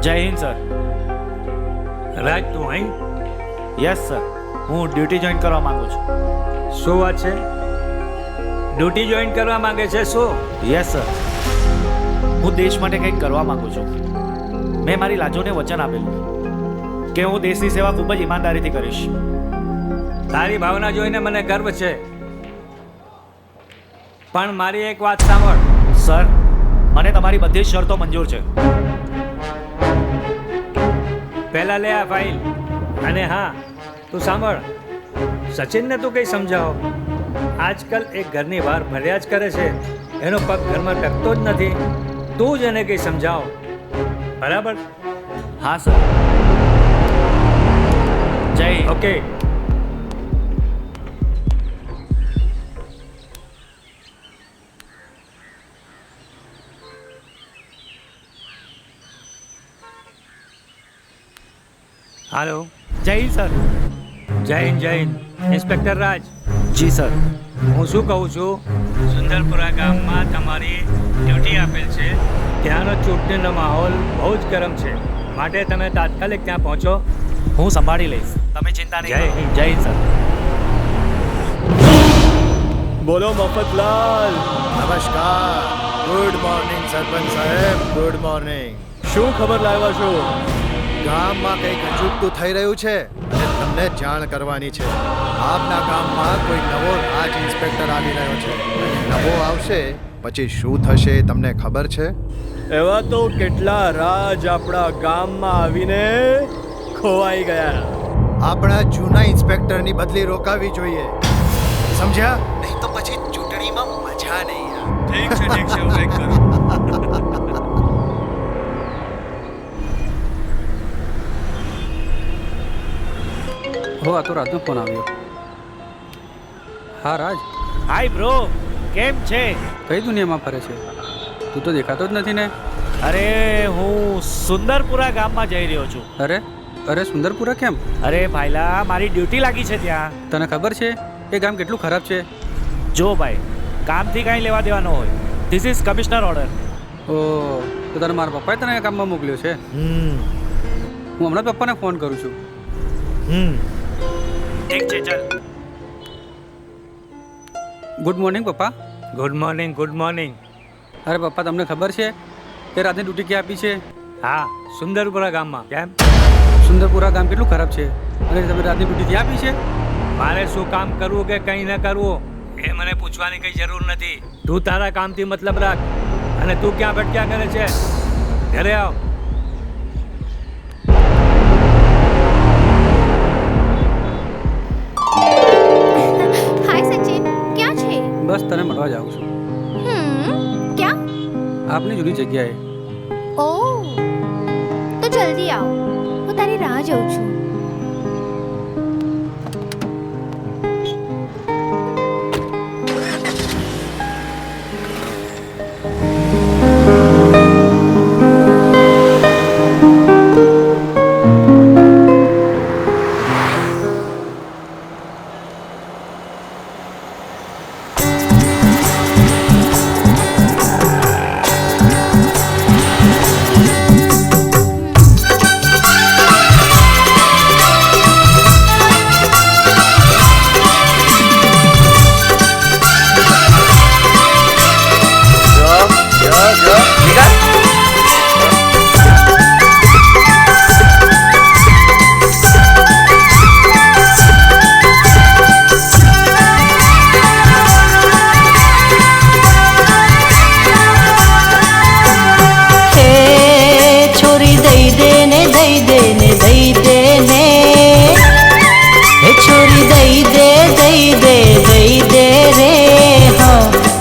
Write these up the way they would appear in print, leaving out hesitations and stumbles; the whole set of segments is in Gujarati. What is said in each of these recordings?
જય હિન્દ સર. રાજ તું અહીં? યસ સર, હું ડ્યુટી જોઈન કરવા માંગુ છું. શું વાત છે? ડ્યુટી જોઈન કરવા માંગે છે? શું? યસ સર, હું દેશ માટે કંઈક કરવા માંગુ છું. મેં મારી લાજોને વચન આપેલું કે હું દેશની સેવા ખૂબ જ ઈમાનદારીથી કરીશ. તારી ભાવના જોઈને મને ગર્વ છે, પણ મારી એક વાત સાંભળ. સર, મને તમારી બધી જ શરતો મંજૂર છે. પહેલા લે આ ફાઇલ. અને હા, તું સાંભળ, સચિનને તું કંઈ સમજાવો. આજકાલ એક ઘરની બહાર ફર્યા જ કરે છે, એનો પગ ઘરમાં ટકતો જ નથી. તું જ એને કંઈ સમજાવો, બરાબર? હા સર. જય હિન્દ. ઓકે. હાલો. જય હિન્દ સર. જય હિન્દ, જય હિન્દ. ઇન્સ્પેક્ટર રાજ. જી સર. હું શું કહું છું, સુંદરપુરા ગામમાં તમારી ડ્યુટી આપેલ છે. ત્યાંનો ચૂંટણીનો માહોલ બહુ જ ગરમ છે, માટે તમે તાત્કાલિક ત્યાં પહોંચો. હું સંભાળી લઈશ, તમે ચિંતા નહીં કરો. જય હિન્દ. જય હિન્દ સર. બોલો મફતલાલ. નમસ્કાર. ગુડ મોર્નિંગ સરપંચ સાહેબ, ગુડ મોર્નિંગ. શું ખબર લાવ્યા છો? ગામમાં કંઈક અજુગતું થઈ રહ્યું છે અને તમને જાણ કરવાની છે. આપના ગામમાં કોઈ નવો રાજ ઇન્સ્પેક્ટર આવી રહ્યો છે. નવો આવશે પછી શું થશે એ તમને ખબર છે? એવા તો કેટલા રાજ આપણા ગામમાં આવીને ખોવાઈ ગયા. આપણા જૂના ઇન્સ્પેક્ટરની બદલી રોકાવી જોઈએ, સમજ્યા? નહીં તો પછી ચૂંટણીમાં મજા નહીં આવે. ઠીક છે, ઠીક છે, હું કંઈક કરું. હો, આ તો રાજનો ફોન આવ્યો. હા રાજ, હાય બ્રો, કેમ છે? કઈ દુનિયામાં ફરે છે? તું તો દેખાતો જ નથી ને. અરે, હું સુંદરપુરા ગામમાં જઈ રહ્યો છું. અરે સુંદરપુરા કેમ? અરે ભાઈલા, મારી ડ્યુટી લાગી છે ત્યાં. તને ખબર છે એ ગામ કેટલું ખરાબ છે? જો ભાઈ, કામથી કાંઈ લેવા દેવા ન હોય. This is commissioner order. ઓ, તો તને મારા પપ્પાએ તને કામમાં મોકલ્યો છે? હું હમણાં પપ્પાને ફોન કરું છું. ઠીક છે, ચાલ. ગુડ મોર્નિંગ પપ્પા. Good morning, good morning. અરે પપ્પા, તમને ખબર છે કે રાતની ડ્યુટી ક્યાં આપી છે? હા, સુંદરપુરા ગામમાં. કેમ? સુંદરપુરા ગામ કેટલું ખરાબ છે અને તમે રાતની ડ્યુટી ત્યાં આપી છે? મારે શું કામ કરવું કે કંઈ ન કરવું એ મને પૂછવાની કંઈ જરૂર નથી. તું તારા કામથી મતલબ રાખ. અને તું ક્યાં ભટક્યા કરે છે? ઘરે આવ. હાય સચિન, ક્યાં છે? બસ તને મળવા જાઉં છું. ક્યાં? આપની જૂની જગ્યાએ. ઓહ, તો જલ્દી આવ, હું તારી રાહ જોઉં છું.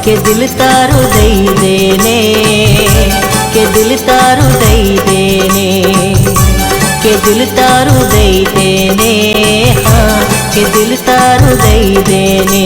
કે દિલ તારું દઈ દેને, કે દિલ તારું દઈ દેને, કે દિલ તારું દઈ દેને, હા કે દિલ તારું દઈ દેને.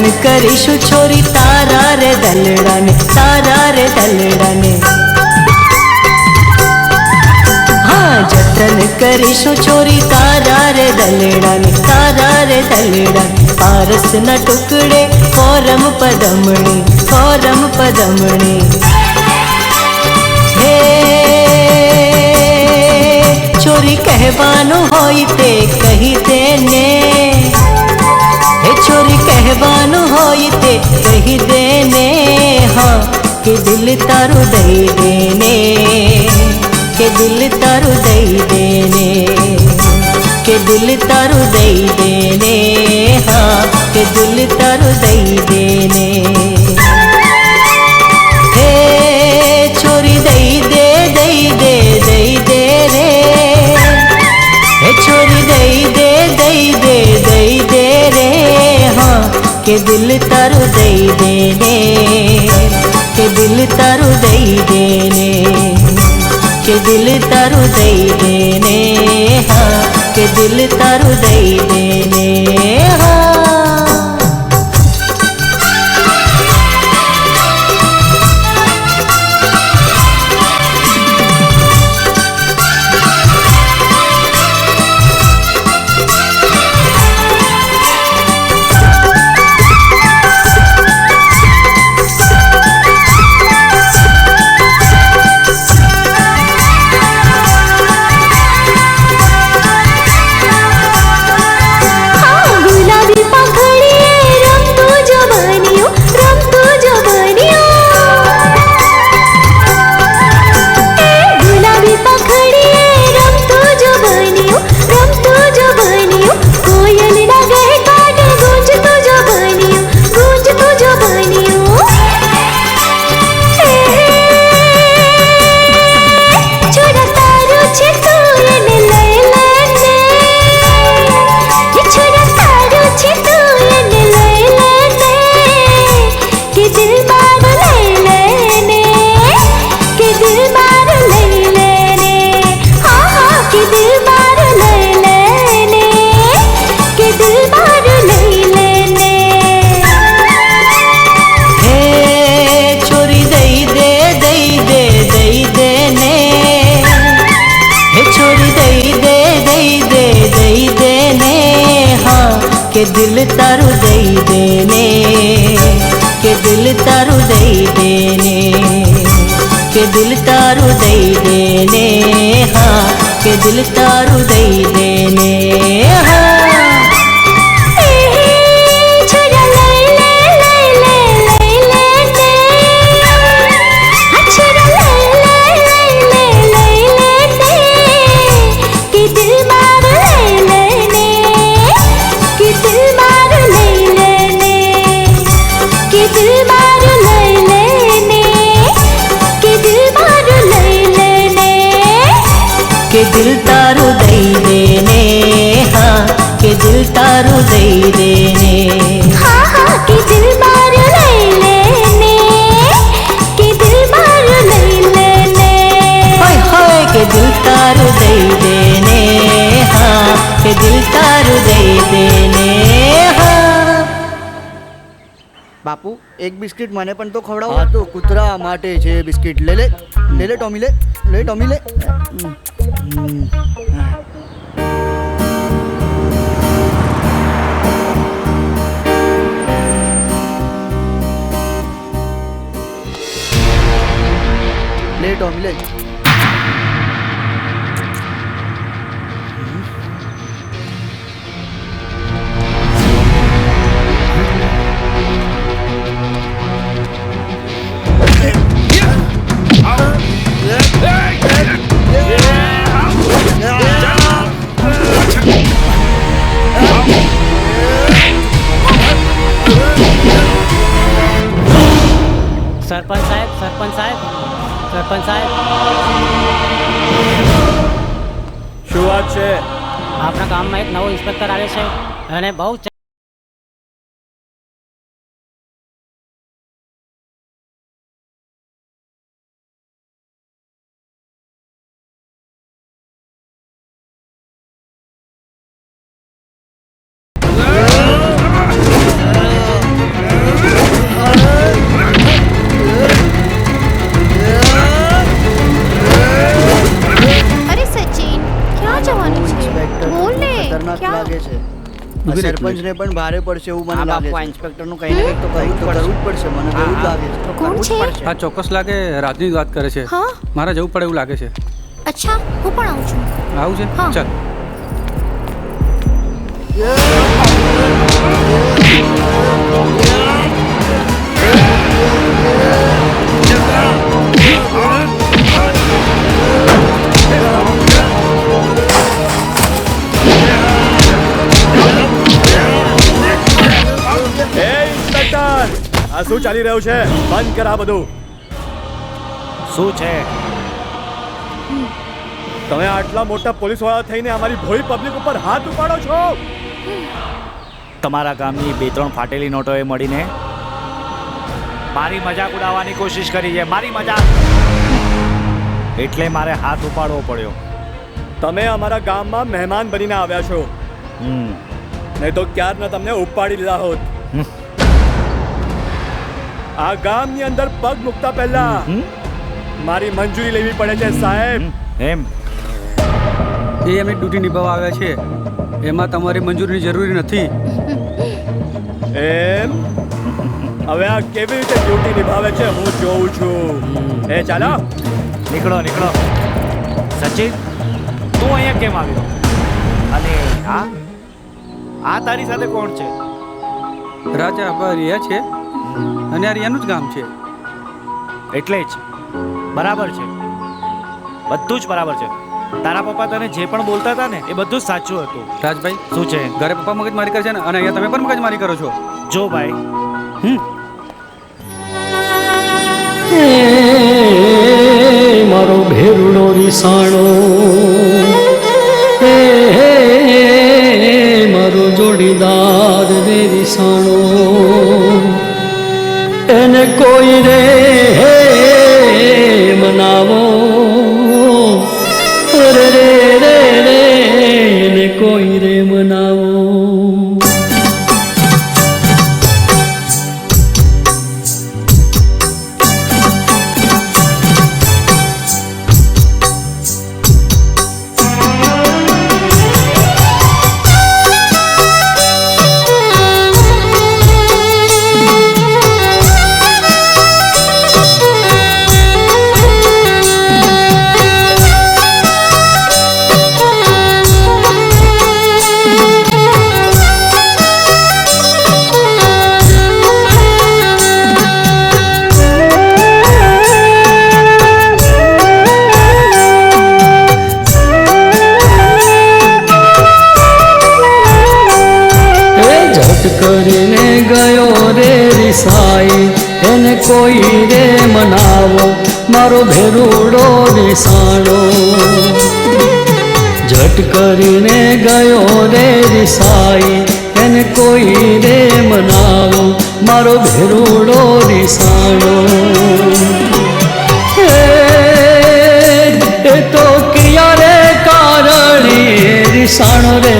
જતન કરીશું છોરી તારા રે દલડાને, તારા રે દલડાને. હા, જતન કરીશું છોરી તારા રે દલડાને, તારા રે દલડાને. પારસના ટુકડે ફોરમ પદમણી, ફોરમ પદમણી. હે છોરી કહેવાનું હોય તે કહી દે ને, હે છોરી કહેવાનું હોય તે કહી દે ને. હા, કે દિલ તારું દઈ દે ને, કે દિલ તારું દઈ દે ને, કે દિલ તારું દઈ દે ને. હા, કે દિલ તારું દઈ દે ને. હે છોરી દઈ દે, દઈ દે, દઈ દે રે. હે છોરી દઈ દે, દઈ દે, દઈ દે રે. હા, કે દિલ તારું દઈ દે ને, કે દિલ તારું દઈ દે ને, કે દિલ તારું દઈ દે ને. હા, કે દિલ તારું દઈ દે ને. હા. ગુલાબી પાંખડીએ રમતું જવાનીઓ, રમતું જવાનીઓ. ગુલાબી પાંખડીએ રમતું જવાનીઓ, રમતું જવાનીઓ. કોયલના ગહેકાટે ગૂંજતું જવાનીઓ, ગૂંજતું જવાનીઓ. છોરા તારું છે તું એને લઈ લે ને, છોરા તારું છે તું એને લઈ લે ને. કે દિલ મારું લઈ લે ને, કે દિલ મારું લઈ લે ને. હા હા, કે દિલ મારું લઈ લે ને, કે દિલ મારું લઈ લે ને. હે છોરી દઈ દે, દઈ દે, દઈ દે ને. હે છોરી દઈ દે, દઈ દે, દઈ દે ને. હા, કે દિલ તારું દઈ દે ને, કે દિલ તારું દઈ દે ને, કે દિલ તારું દઈ દે ને. હા, કે દિલ તારું દઈ દે ને. હા. છોરા લઈ લે, લઈ લે, લઈ લે ને. આ છોરા લઈ લે, લઈ લે, લઈ લે ને. કે દિલ મારું લઈ લે ને, કે દિલ મારું લઈ લે ને, કે દિલ મારું લઈ લે ને, કે દિલ મારું લઈ લે ને. કે દિલ તારું દઈ દે ને. હા, કે દિલ તારું દઈ દે ને. હા હા, કે દિલ મારું લઈ લે ને, કે દિલ મારું લઈ લે ને. હોય હોય, કે દિલ તારું દઈ દે ને. હા, કે દિલ તારું દઈ દે ને. હા. બાપુ એક બિસ્કિટ મને પણ તો ખવડાવો. તો કૂતરા માટે છે બિસ્કિટ. લે લે, લે લે ટોમી, લે લે ટોમી, લે. લે ટોમી, લે. સરપંચ સાહેબ, સરપંચ સાહેબ, સરપંચ સાહેબ. શું વાત છે? આપણા ગામમાં એક નવો ઇન્સ્પેક્ટર આવ્યો છે અને બહુ ઊભી રહે એક મિનિટ. સરપંચને પણ ભારે પડશે એવું મને લાગે છે. ઇન્સ્પેક્ટરનું કંઈ ને કંઈક તો કંઈક તો કરવું જ પડશે મને તો એવું જ લાગે છે. કોણ છે આ ચોક્કસ લાગે રાજની વાત કરે છે. હા મારે જવું પડે એવું લાગે છે. અચ્છા હું પણ આવું છું આવું છે હા. ચાલ. એ ઇન્સ્પેક્ટર, આ શું ચાલી રહ્યું છે? બંધ કર આ બધું. શું છે? તમે આટલા મોટા પોલીસવાળા થઈને અમારી ભોળી પબ્લિક ઉપર હાથ ઉપાડો છો. તમારા ગામની 2-3 ફાટેલી નોટોએ મળીને મારી મજાક ઉડાવવાની કોશિશ કરી છે, મારી મજાક. એટલે મારે હાથ ઉપાડવો પડ્યો. તમે અમારા ગામમાં મહેમાન બનીને આવ્યા છો, નહીં તો ક્યારના તમને ઉપાડી લીધા હોત. આ ગામની અંદર પગ મૂકતા પહેલા મારી મંજૂરી લેવી પડે છે સાહેબ. એમ એ એમની ડ્યુટી નિભાવવા આવ્યા છે, એમાં તમારી મંજૂરીની જરૂરી નથી. એમ? હવે આ કેવી રીતે ડ્યુટી નિભાવે છે હું જોઉં છું. એ ચાલો નીકળો નીકળો. સચિન, તું અહીંયા કેમ આવ્યો? અને આ તારી સાથે કોણ છે? રાજા આપણા રિયા છે અને આ રિયાનું જ ગામ છે. એટલે જ બરાબર છે, બધું જ બરાબર છે. તારા પપ્પા તને જે પણ બોલતા હતા ને એ બધું જ સાચું હતું. રાજભાઈ શું છે? ઘરે પપ્પા મગજમારી કરે છે ને અને અહીંયા તમે પણ મગજમારી કરો છો. જો ભાઈ, મારો ભેરુડો રીસાણો મારો જોડીદાર રે રીસાણો એને કોઈ રે મનાવો રે રે રે રે એને કોઈ રે મનાવો. કરીને ગયો રે રીસાઈ એને કોઈ રે મનાવો મારો ભેરુડો રીસાણો. ઝટ કરીને ગયો રે રીસાઈ એને કોઈ રે મનાવો મારો ભેરુડો રીસાણો. એ તો કિયા રે કારણી રીસાણો રે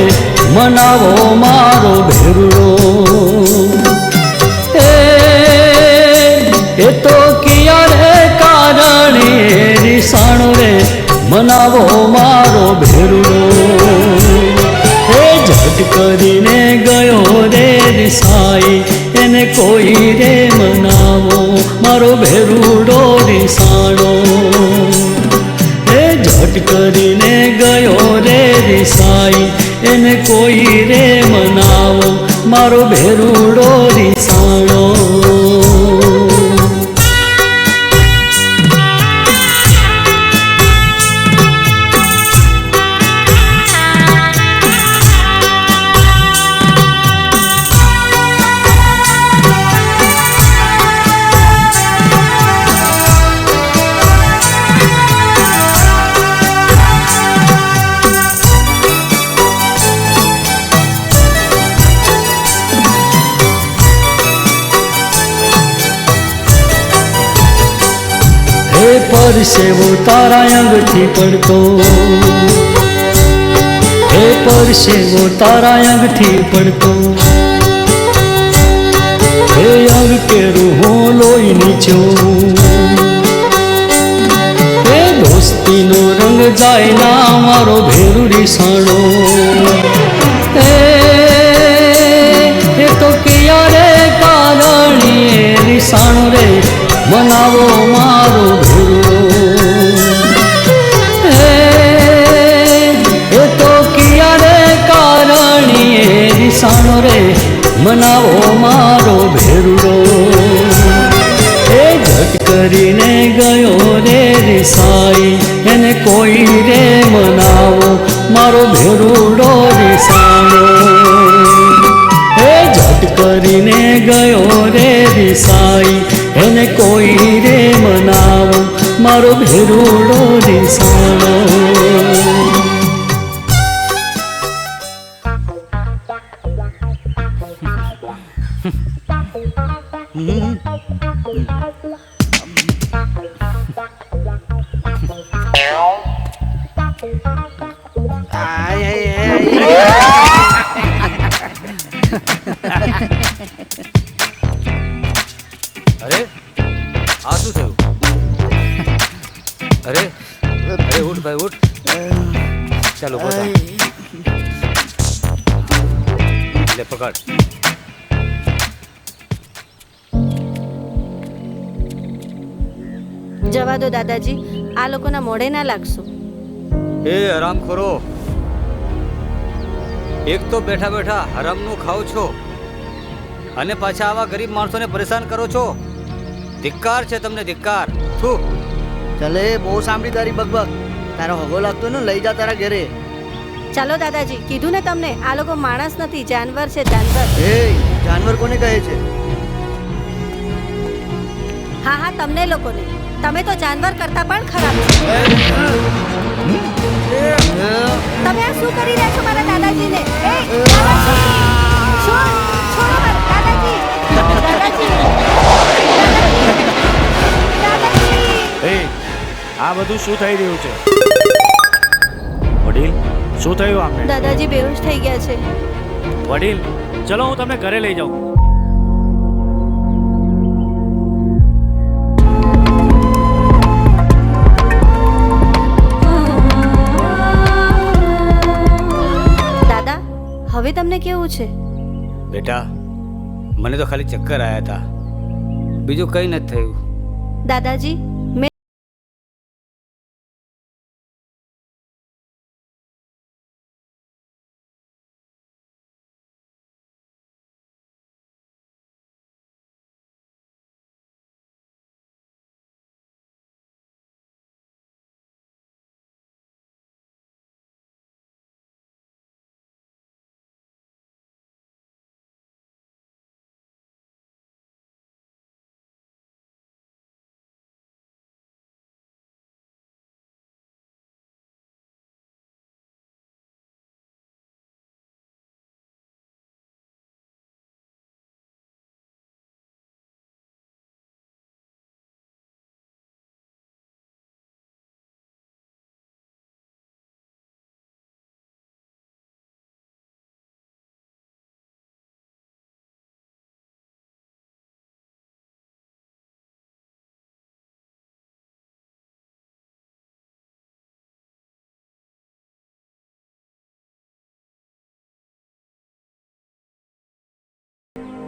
મનાવો મારો ભેરુડો. એ તો કિયા રે કારણે રીસાણો રે મનાવો મારો ભેરુડો. એ ઝટ કરીને ગયો રે રીસાઈ એને કોઈ રે મનાવો મારો ભેરુડો રીસાણો. એ ઝટ કરીને ગયો રે રીસાઈ એને કોઈ રે મનાવો મારો ભેરુડો રીસાણો. પરસેવો તારા અંગથી પડતો હે પરસેવો તારા અંગથી પડતો હે અંગ કેરું હું લોહી નીચો હે દોસ્તીનો રંગ જાય ના મારો ભેરુ રીસાણો. રીસાણો રે મનાવો મારો એ તો કિયા રે કારણીએ રીસાણો રે મનાવો મારો ભેરુડો એ ઝટ કરીને ગયો રે રીસાઈ એને કોઈ રે મનાવો મારો ભેરુડો રીસાણો એ ઝટ કરીને ગયો રે રીસાઈ એને કોઈ રે મનાવો મારો ભેરુડો રીસાણો અરે આ શું થયું? અરે અરે ઉઠ ભાઈ ઉઠ, ચાલો બધા લે પકડ. જવા દો દાદાજી, આ લોકોના મોઢે ના લાગશો. એ હરામખોરો, એક તો બેઠા બેઠા હરામનું ખાઓ છો અને પાછા આવા ગરીબ માણસોને પરેશાન કરો છો. ધિક્કાર છે તમને, ધિક્કાર. થુ. ચલે, બહુ સાંભળી તારી બકબક. તારો હગો લાગતો ને, લઈ જા તારા ઘરે. ચાલો દાદાજી, કીધું ને તમને, આ લોકો માણસ નથી, જાનવર છે, જાનવર. એ જાનવર કોને કહે છે? હા હા, તમને લોકોને. તમે તો જાનવર કરતા પણ ખરાબ છો. તમે આ શું કરી રહ્યા છો મારા દાદાજીને? એ દાદાજી! છોડો મારા દાદાજી! દાદાજી! એ આ બધું શું થઈ રહ્યું છે? વડીલ, શું થયું આમને? દાદાજી બેહોશ થઈ ગયા છે. વડીલ, ચલો હું તમને ઘરે લઈ જાઉં. દાદા, હવે તમને કેવું છે? બેટા, મને તો ખાલી ચક્કર આવ્યા હતા, બીજું કંઈ નથી થયું. દાદાજી,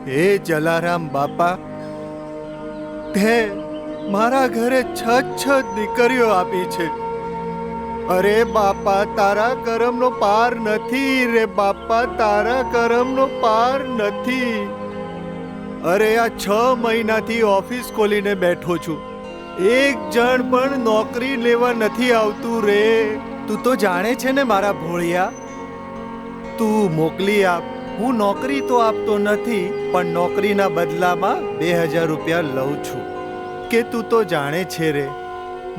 હે જલારામ બાપા, તે મારા ઘરે છ દીકરીઓ આપી છે. અરે બાપા, તારા કરમનો પાર નથી રે બાપા, તારા કરમનો પાર નથી. અરે આ 6 મહિનાથી ઓફિસ ખોલીને બેઠો છું, એક જણ પણ નોકરી લેવા નથી આવતું રે. તું તો જાણે છે ને મારા ભોળિયા, તું મોકલી આપ. હું નોકરી તો આપતો નથી, પણ નોકરીના બદલામાં 2000 રૂપિયા લઉં છું. કે તું તો જાણે છે રે,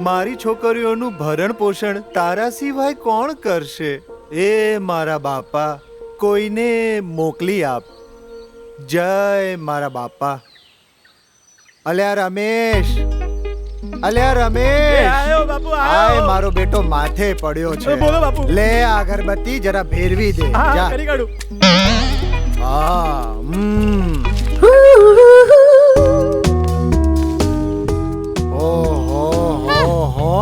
મારી છોકરીઓનું ભરણ પોષણ તારા સિવાય કોણ કરશે? એ મારા બાપા, કોઈને મોકલી આપ. જય મારા બાપા. અલ્યા રમેશ, અલ્યા રમેશ, આયો બાપુ, આય મારો બેટો માથે પડ્યો છે. બોલો બાપુ. લે આ અગરબત્તી જરા ભેરવી દે. હા, જા. કરી કાઢું. ઓહો,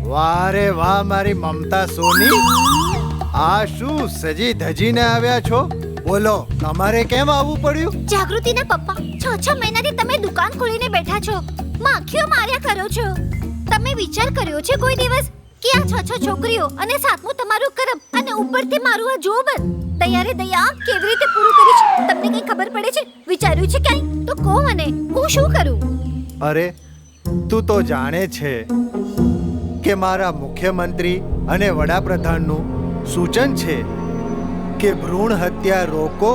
વાહ રે વાહ મારી મમતા સોની, આ શું સજી ધજીને આવ્યા છો? બોલો તમારે કેમ આવવું પડ્યું? જાગૃતિના પપ્પા 6 મહિનાથી તમે દુકાન ખોલીને બેઠા છો, માખીઓ માર્યા કરો છો. તમે વિચાર કર્યો છે કોઈ દિવસ કે આ 6 છોકરીઓ અને સાતમું તમારું કરમ અને ઉપરથી મારું આ જોબન તૈયારે દયા કેવી રીતે પૂરું કરી છે? તમને કઈ ખબર પડે છે? વિચાર્યું છે ક્યાંય? તો કહો મને, હું શું કરું? અરે તું તો જાણે છે કે મારા મુખ્યમંત્રી અને વડાપ્રધાનનું સૂચન છે કે ભ્રૂણ હત્યા રોકો,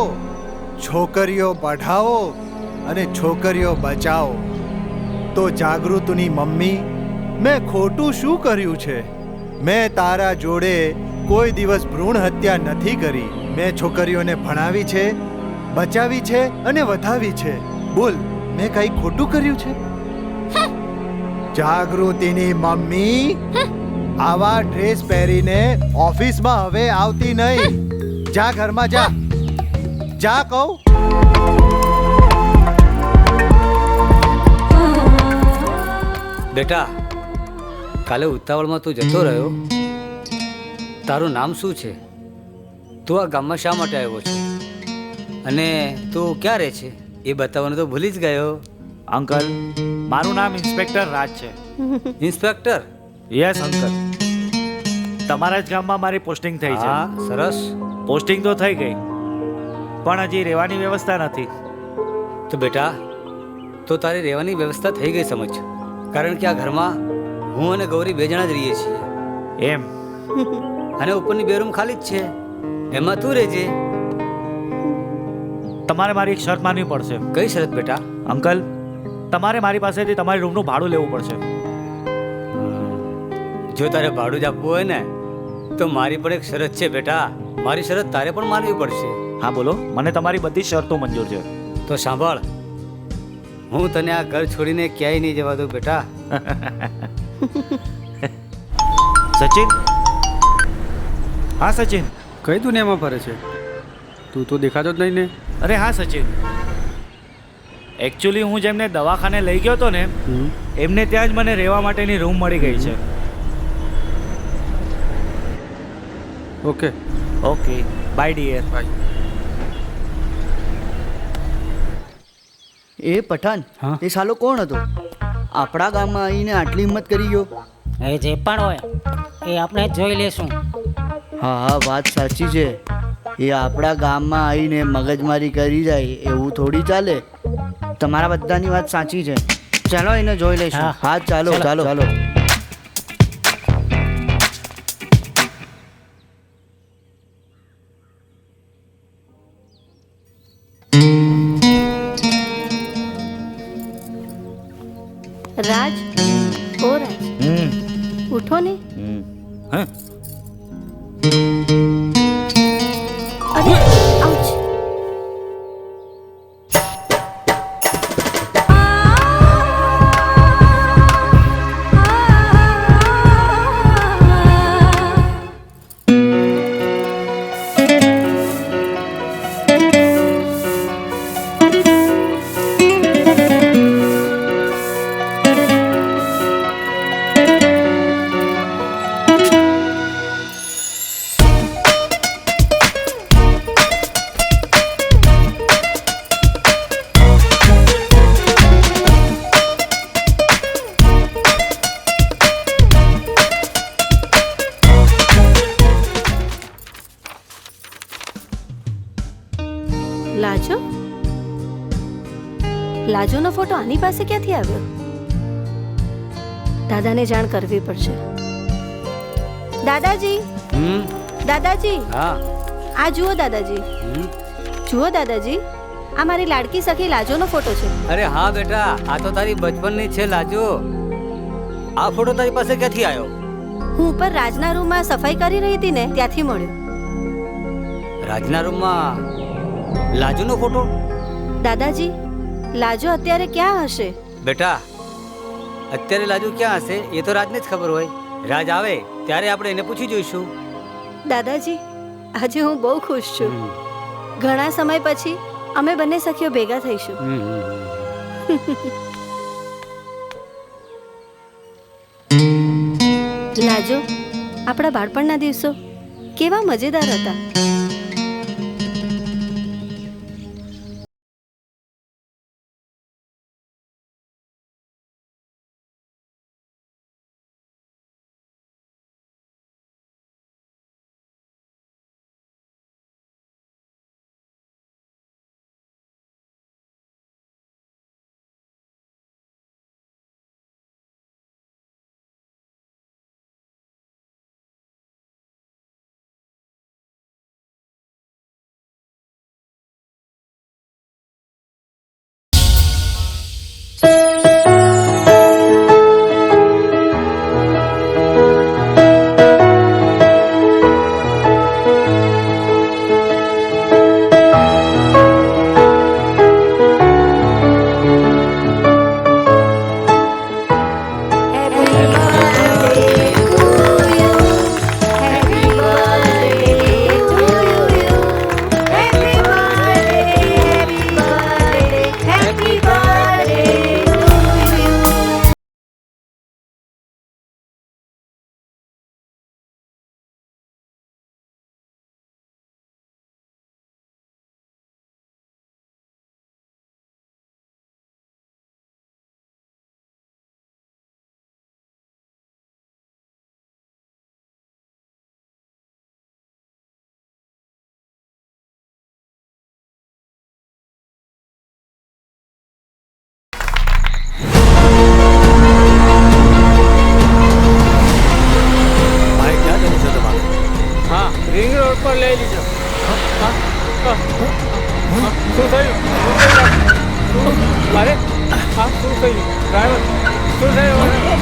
છોકરીઓ પઢાઓ અને છોકરીઓ બચાવો. તો જાગૃતિની મમ્મી, મેં ખોટું શું કર્યું છે? મેં તારા જોડે કોઈ દિવસ ભ્રૂણ હત્યા નથી કરી. મેં છોકરીઓને ભણાવી છે, બચાવી છે અને વધાવી છે. બોલ, મેં કંઈ ખોટું કર્યું છે? જાગૃતિની મમ્મી, આવા ડ્રેસ પહેરીને ઓફિસમાં હવે આવતી નહીં. જા ઘરમાં જા, જા કહું. બેટા, કાલે ઉતાવળમાં તું જતો રહ્યો. તારું નામ શું છે? તું આ ગામમાં શા માટે આવ્યો છે? અને તું ક્યાં રહે છે એ બતાવવાનું તો ભૂલી જ ગયો. અંકલ, મારું નામ ઇન્સ્પેક્ટર રાજ છે. ઇન્સ્પેક્ટર? Yes uncle. તમારા જ ગામમાં મારી પોસ્ટિંગ થઈ છે. હા, સરસ. પોસ્ટિંગ તો થઈ ગઈ, પણ હજી રહેવાની વ્યવસ્થા નથી. તો બેટા, તો તારી રહેવાની વ્યવસ્થા થઈ ગઈ સમજ. કારણ કે આ ઘરમાં હું અને ગૌરી 2 જણા જ રહીએ છીએ. એમ? અને ઉપરની 2 રૂમ ખાલી જ છે, એમાં તું રહેજે. તમારે મારી એક શરત માનવી પડશે. કઈ શરત બેટા? અંકલ, તમારે મારી પાસેથી તમારી રૂમનું ભાડું લેવું પડશે. જો તારે ભાડું જ આપવું હોય ને તો મારી પણ એક શરત છે બેટા. મારી શરત તારે પણ માનવી પડશે. હા બોલો, મને તમારી બધી શરતો મંજૂર છે. તો સાંભળ, હું તને આ ઘર છોડીને ક્યાંય નહીં જવા દઉં બેટા. સચિન? હા સચિન. કઈ દુનિયામાં ફરે છે? તું તો દેખાતો જ નહીં ને. અરે હા સચિન, એકચ્યુઅલી હું જેમને દવાખાને લઈ ગયો હતો ને, એમને ત્યાં જ મને રહેવા માટેની રૂમ મળી ગઈ છે. Okay okay, bye dear. Bye. એ પઠાણ, હા? એ સાલો કોણ હતો? આપણા ગામમાં આવીને આટલી હિંમત કરી ગયો. એ જે પણ હોય એ આપણે જોઈ લેશું. હા હા, વાત સાચી છે. એ આપણા ગામમાં આવીને મગજમારી કરી જાય એવું થોડી ચાલે. તમારા બધાની વાત સાચી છે. ચાલો એને જોઈ લઈશું. હા. હા ચાલો ચાલો ચાલો. રાજ, ઓ રાજ, ઉઠો ને. હા, અરે આઉચ. લાજો? લાજોનો ફોટો આની પાસે ક્યાંથી આવ્યો? દાદાને જાણ કરવી પડશે. દાદાજી, દાદાજી, હા. આ જુઓ દાદાજી. જુઓ દાદાજી, આ મારી લાડકી સખી લાજોનો ફોટો છે. અરે હા બેટા, આ તો તારી બચપનની છે લાજો. આ ફોટો તારી પાસે ક્યાંથી આવ્યો? હું ઉપર રાજના રૂમમાં સફાઈ કરી રહી હતી ને ત્યાંથી મળ્યો. રાજના રૂમમાં લાજુનો ફોટો? દાદાજી, લાજો અત્યારે ક્યાં હશે? બેટા, અત્યારે લાજુ ક્યાં હશે એ તો રાજને જ ખબર હોય. રાજ આવે ત્યારે આપણે એને પૂછી જોઈશું. દાદાજી, આજે હું બહુ ખુશ છું. ઘણા સમય પછી અમે બંને સખીઓ ભેગા થઈશું. લાજો, આપણા બાળપણના દિવસો કેવા મજેદાર હતા.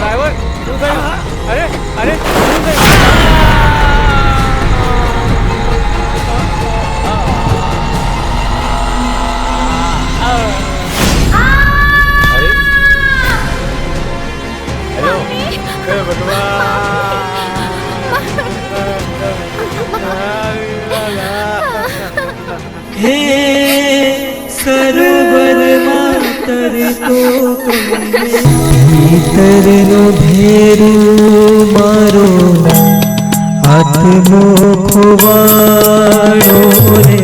ડ્રાઈવર શું થયું? અરે અરે શું થયું? હેલો હે સરોવરમાં તરતો ભીતરનો ભેરું મારો હાથનો ખોવાડો રે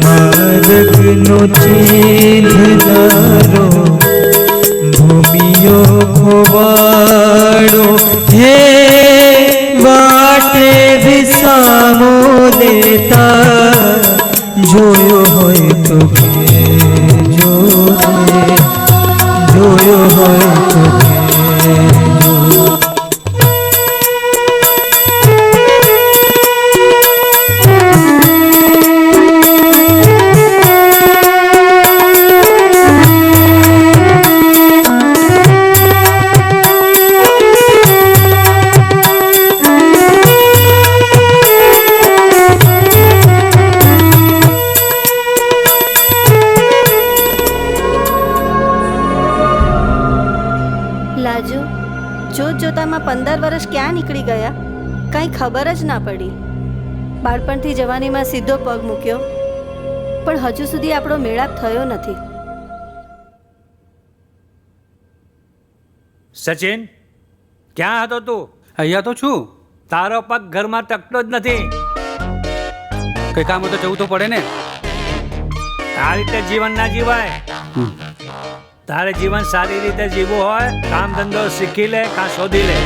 માર્ગનો ચિહ્નારો ભૂમિયો ખોવાડો હે વાટે વિસામો લેતા જોયો હોય તો કહેજો રે જોયો હોય તો કહેજો લાજુ જોત જોતામાં 15 વર્ષ ક્યાં નીકળી ગયા કાંઈ ખબર જ ના પડી. બાળપણથી જવાનીમાં સીધો પગ મૂક્યો પણ હજુ સુધી આપણો મેળાપ થયો નથી. સચિન ક્યાં હતો તું? અહીંયા તો છું. તારો પગ ઘરમાં ટકતો જ નથી. કઈ કામ હોય તો જવું તો પડે ને. આ રીતે જીવન ના જીવાય. તારે જીવન સારી રીતે જીવવું હોય કામ ધંધો શીખી લે કાં શોધી લે.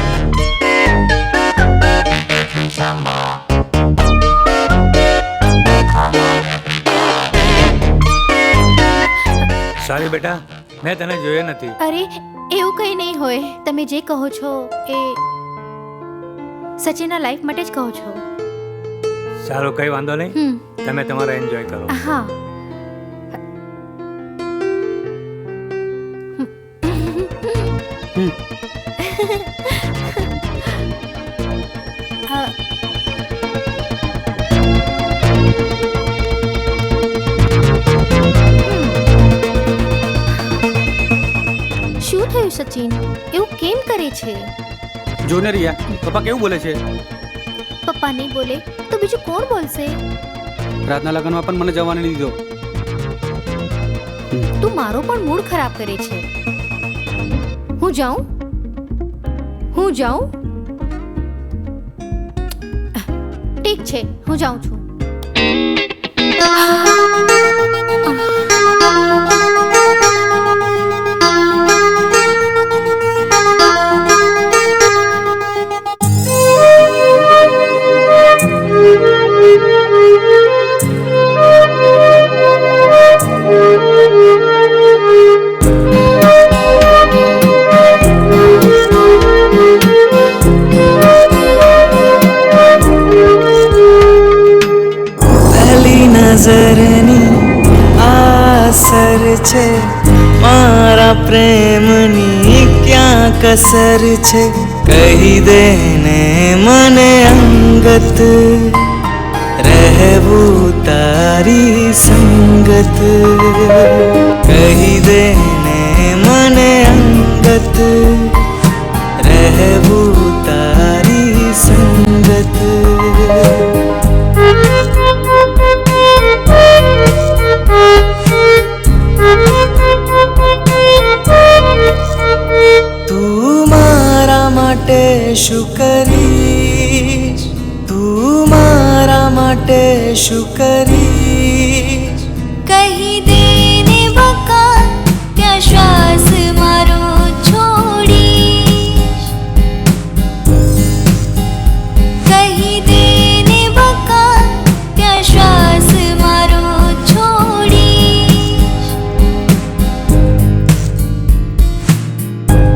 સોરી બેટા મેં તને જોયો નથી. અરે એવું કંઈ નહીં હોય. તમે જે કહો છો એ સચિનના લાઈફ માટે જ કહો છો. સારું કઈ વાંધો નહીં. તમે તમારા એન્જોય કરો. હા શું થયું સચિન? એવું કેમ કરે છે? જો ને રિયા પપ્પા કેવું બોલે છે. પપ્પા નહીં બોલે તો બીજું કોણ બોલશે? રાતના લગ્નમાં પણ મને જવા નહીં દીધો. તું મારો પણ મૂડ ખરાબ કરે છે. હું જાઉં? ઠીક છે હું જાઉં છું. નજરની આસર છે મારા પ્રેમની ક્યાં કસર છે કહી દે ને મને અંગત રહેવું તારી સંગત કહી દે ને મને અંગત રહેવું તારી સંગત. તું મારા માટે શું કરીશ? તું મારા માટે શું કરીશ? કહી દે ને બકા ત્યાં શ્વાસ મારો છોડીશ. કહી દે ને બકા ત્યાં શ્વાસ મારો છોડીશ.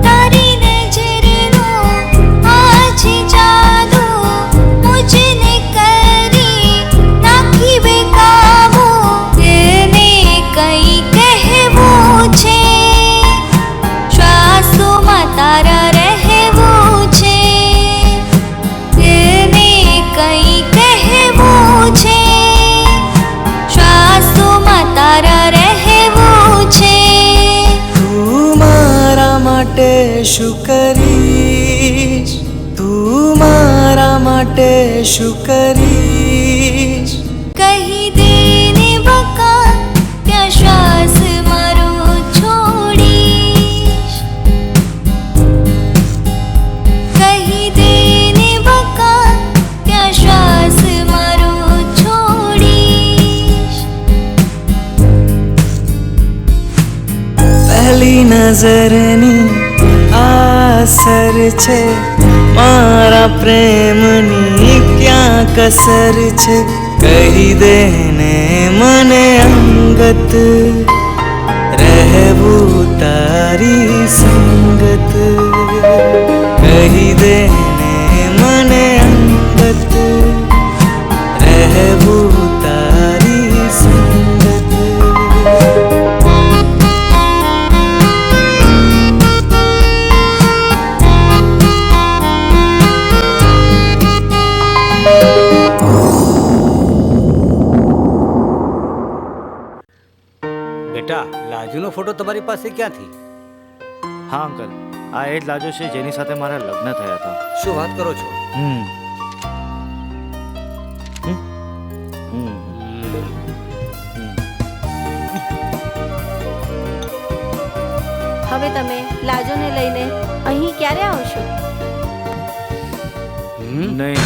તારી નજરનો આજ જાદુ મુझने કરી નાખી બેકાર. કરીશ તું મારા માટે શું કરીશ કહી દે ને બકા ત્યાં શ્વાસ મારો છોડીશ કહી દે ને બકા ત્યાં શ્વાસ મારો છોડીશ પહેલી નજરની આસર છે મારા પ્રેમની ક્યાં કસર છે કહી દે ને મને અંગત રહેવું તારી સંગત કહી દે ને મને અંગત રહેવું તારી સંગત બેટા લાજુનો ફોટો તમારી પાસે ક્યાંથી? હા અંકલ, આ એ જ લાજો છે જેની સાથે મારા લગ્ન થયા હતા. શું વાત કરો છો? હવે તમે લાજોને લઈને અહીં ક્યારે આવશો? નહીં.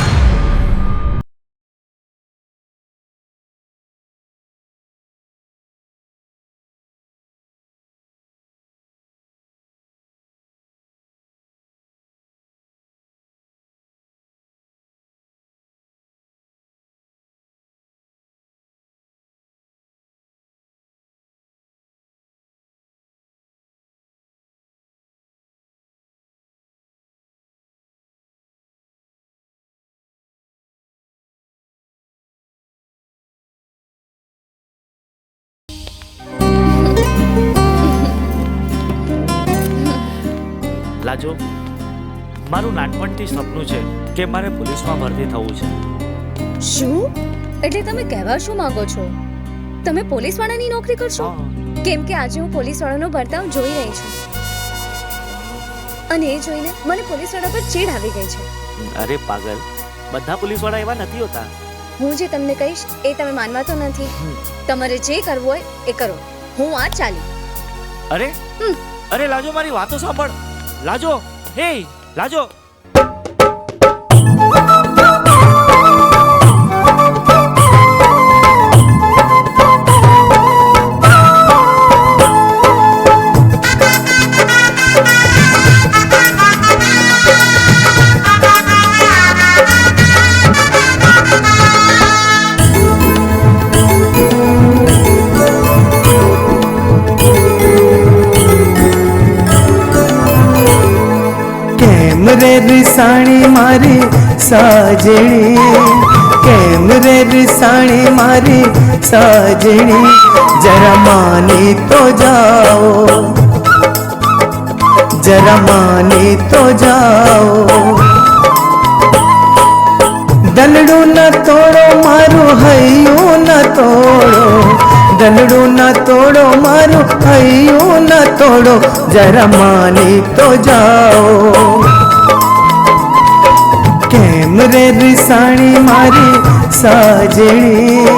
લાજો, મારું નાનપણથી સપનું છે કે મારે પોલીસમાં ભરતી થવું છે. શું? એટલે તમે કહેવા શું માંગો છો? તમે પોલીસવાળાની નોકરી કરશો? કેમ કે આજે હું પોલીસવાળાનો વર્તાવ જોઈ રહી છું અને એ જોઈને મને પોલીસવાળા પર ચીડ આવી ગઈ છે. અરે પાગલ, બધા પોલીસવાળા એવા નથી હોતા. હું જે તમને કહીશ એ તમે માનવા તો નથી. તમારે જે કરવું હોય એ કરો. હું આ ચાલી. અરે અરે લાજો, મારી વાતો સાંભળ. લાજો, હે લાજો. રે રીસાણી મારી સાજણી કેમ રે રીસાણી મારી સાજણી જરા માની તો જાઓ જરા માની તો જાઓ દલડું ન તોડો મારું હૈયું ન તોડો દલડું ન તોડો મારું હૈયું ન તોડો જરા માની તો જાઓ કેમ રે રીસાણી મારી સાજણી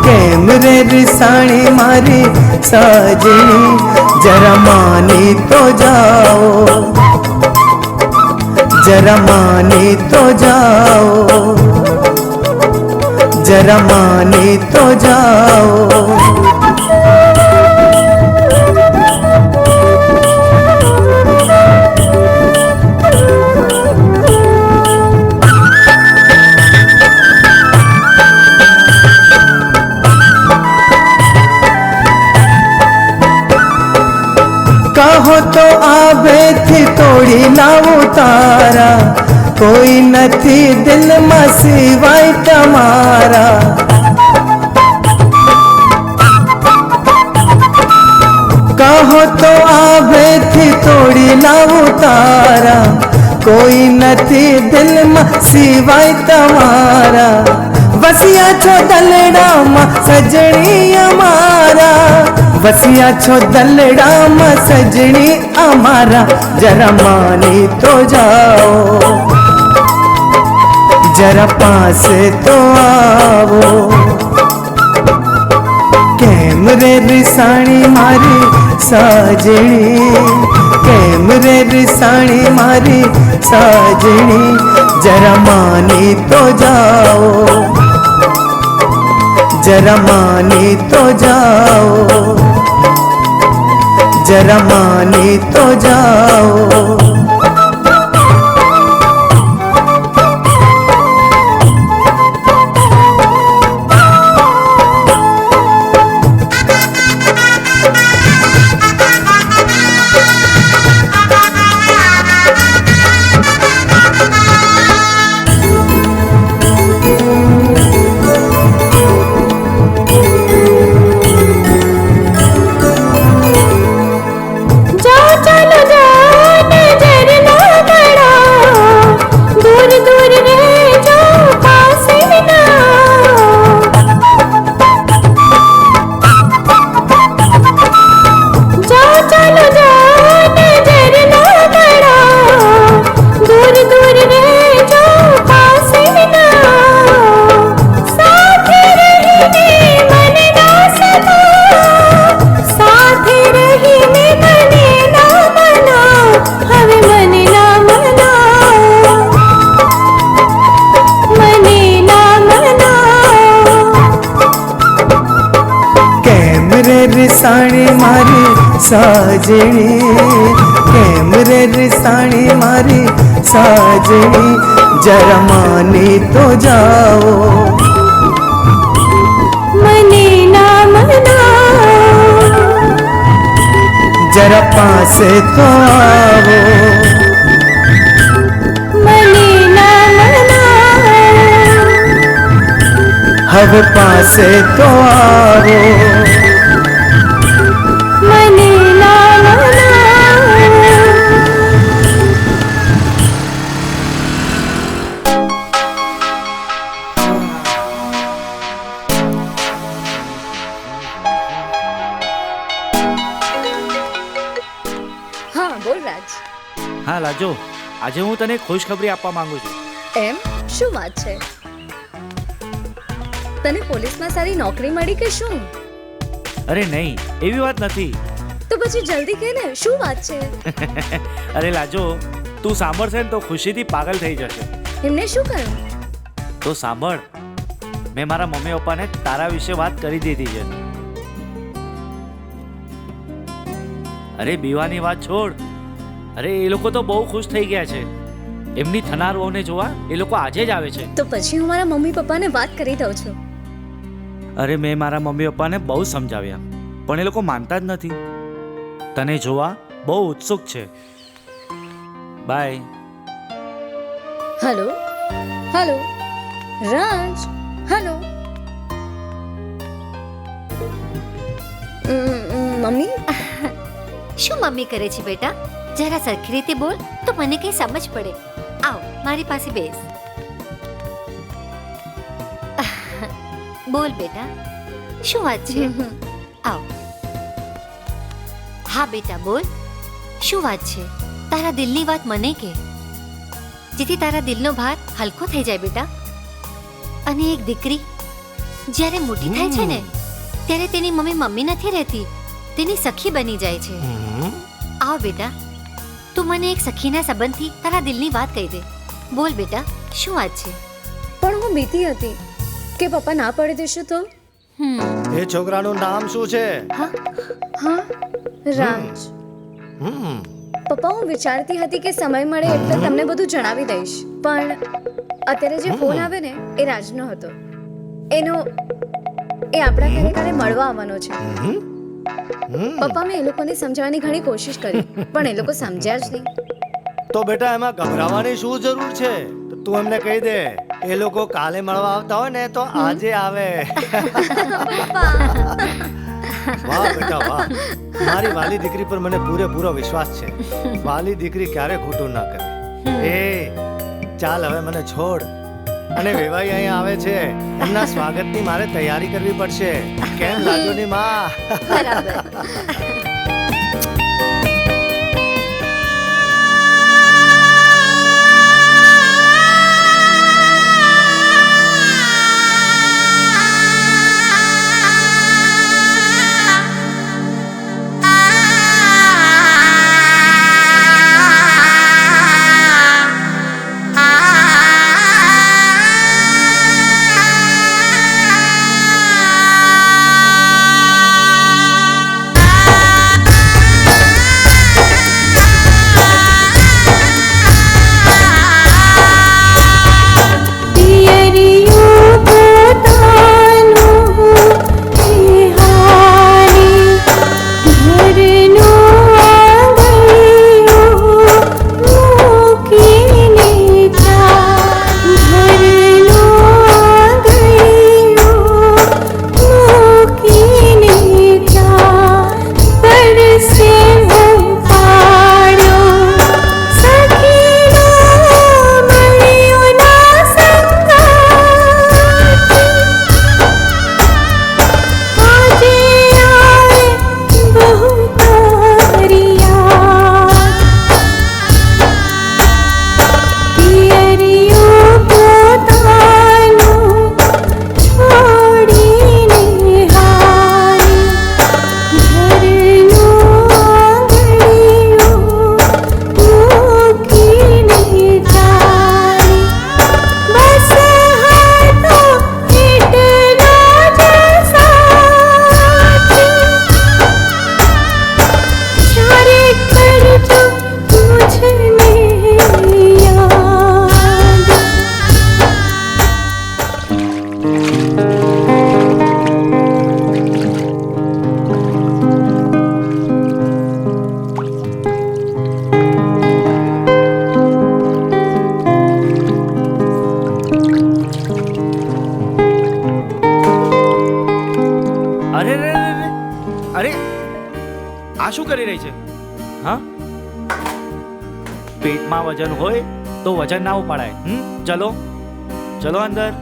કેમ રે રીસાણી મારી સાજણી જરા માની તો જાઓ જરા માની તો જાઓ જરા માની તો જાઓ કહો તો આભેથી તોડી લાવું તારા કોઈ નથી દિલમાં સિવાય તમારા કહો તો આભેથી તોડી લાવું તારા કોઈ નથી દિલમાં સિવાય તમારા વસિયા છો દલડામાં સજણી અમારા, વસિયા છો દલડામાં સજણી અમારા, જરા માની તો જાઓ, જરા પાસે તો આવો. કેમ રે રીસાણી મારી સજણી, કેમ રે રીસાણી મારી સજણી, જરા માની તો જાઓ, જરા માની તો જાઓ, જરા માની તો જાઓ. રીસાણી મારી સજણી, કેમ રે રીસાણી મારી સજણી, જરા માની તો જાઓ, મને ના મનાઓ, જરા પાસે તો આવો, મને ના મનાઓ, હવે પાસે તો આવો. મને ના મનાઓ. હા બોલ રાજ. હા લાજો, આજે હું તને ખુશખબરી આપવા માંગુ છું. એમ શું વાત છે? તને પોલીસમાં સારી નોકરી મળી કે શું? અરે નહીં, એવી વાત નથી. તો પછી જલ્દી કહે ને, શું વાત છે? અરે લાજો, તું સાંભળશે ને તો ખુશીથી પાગલ થઈ જશે. એમને શું કહ્યું? તો સાંભળ, મેં મારા મમ્મી પપ્પાને તારા વિશે વાત કરી દીધી છે. અરે બીવાની વાત છોડ, અરે એ લોકો તો બહુ ખુશ થઈ ગયા છે. એમની થનાર વહુને જોવા એ લોકો આજે જ આવે છે. તો પછી હું મારા મમ્મી પપ્પાને વાત કરી દઉં છું. અરે મેં મારા મમ્મી પપ્પાને બહુ સમજાવ્યા, પણ એ લોકો માનતા જ નથી. તને જોવા બહુ ઉત્સુક છે. Bye. Hello hello Raj, hello mummy. શું મમ્મી કરે છે બેટા? જરા સરખી રીતે બોલ તો મને કઈ સમજ પડે. આવ મારી પાસે બેસ. બોલ બેટા, શું વાત છે? આવ. હા બેટા બોલ, શું વાત છે? તારા દિલની વાત મને કે, જેથી તારા દિલનો ભાર હલકો થઈ જાય બેટા. અને એક દીકરી જ્યારે મોટી થાય છે ને, ત્યારે તેની મમ્મી નથી રહેતી, તેની સખી બની જાય છે. આવ બેટા, તું મને એક સખીના સંબંધથી તારા દિલની વાત કહી દે. બોલ બેટા, શું વાત છે? પણ હું બીતી હતી કે પપ્પા ના પાડી દેશે તો. એ છોકરાનું નામ શું છે? હા રાજ. પપ્પા હું વિચારતી હતી કે સમય મળે એટલે તમને બધું જણાવી દઈશ, પણ અત્યારે જે ફોન આવે ને એ રાજનો હતો. એનો એ આપણા ઘરે કાલે મળવા આવવાનો છે. પપ્પા મેં એ લોકોને સમજાવવાની ઘણી કોશિશ કરી, પણ એ લોકો સમજ્યા જ નહીં. તો બેટા એમાં ગભરાવાની શું જરૂર છે? તો તું એમને કહી દે એ લોકો કાલે મળવા આવતા હોય ને તો આજે આવે. વાહ બેટા વાહ, મારી વાલી દીકરી પર મને પૂરેપૂરો વિશ્વાસ છે. વાલી દીકરી ક્યારે ખોટું ના કરે. એ ચાલ હવે મને છોડ, અને વેવાઈ અહીંયા આવે છે, એમના સ્વાગતની મારે તૈયારી કરવી પડશે. કેમ લાગ્યોની માં? બરાબર. આ શું કરી રહી છે? હા, પેટમાં વજન હોય તો વજન ના ઉપાડાય. ચલો ચલો અંદર.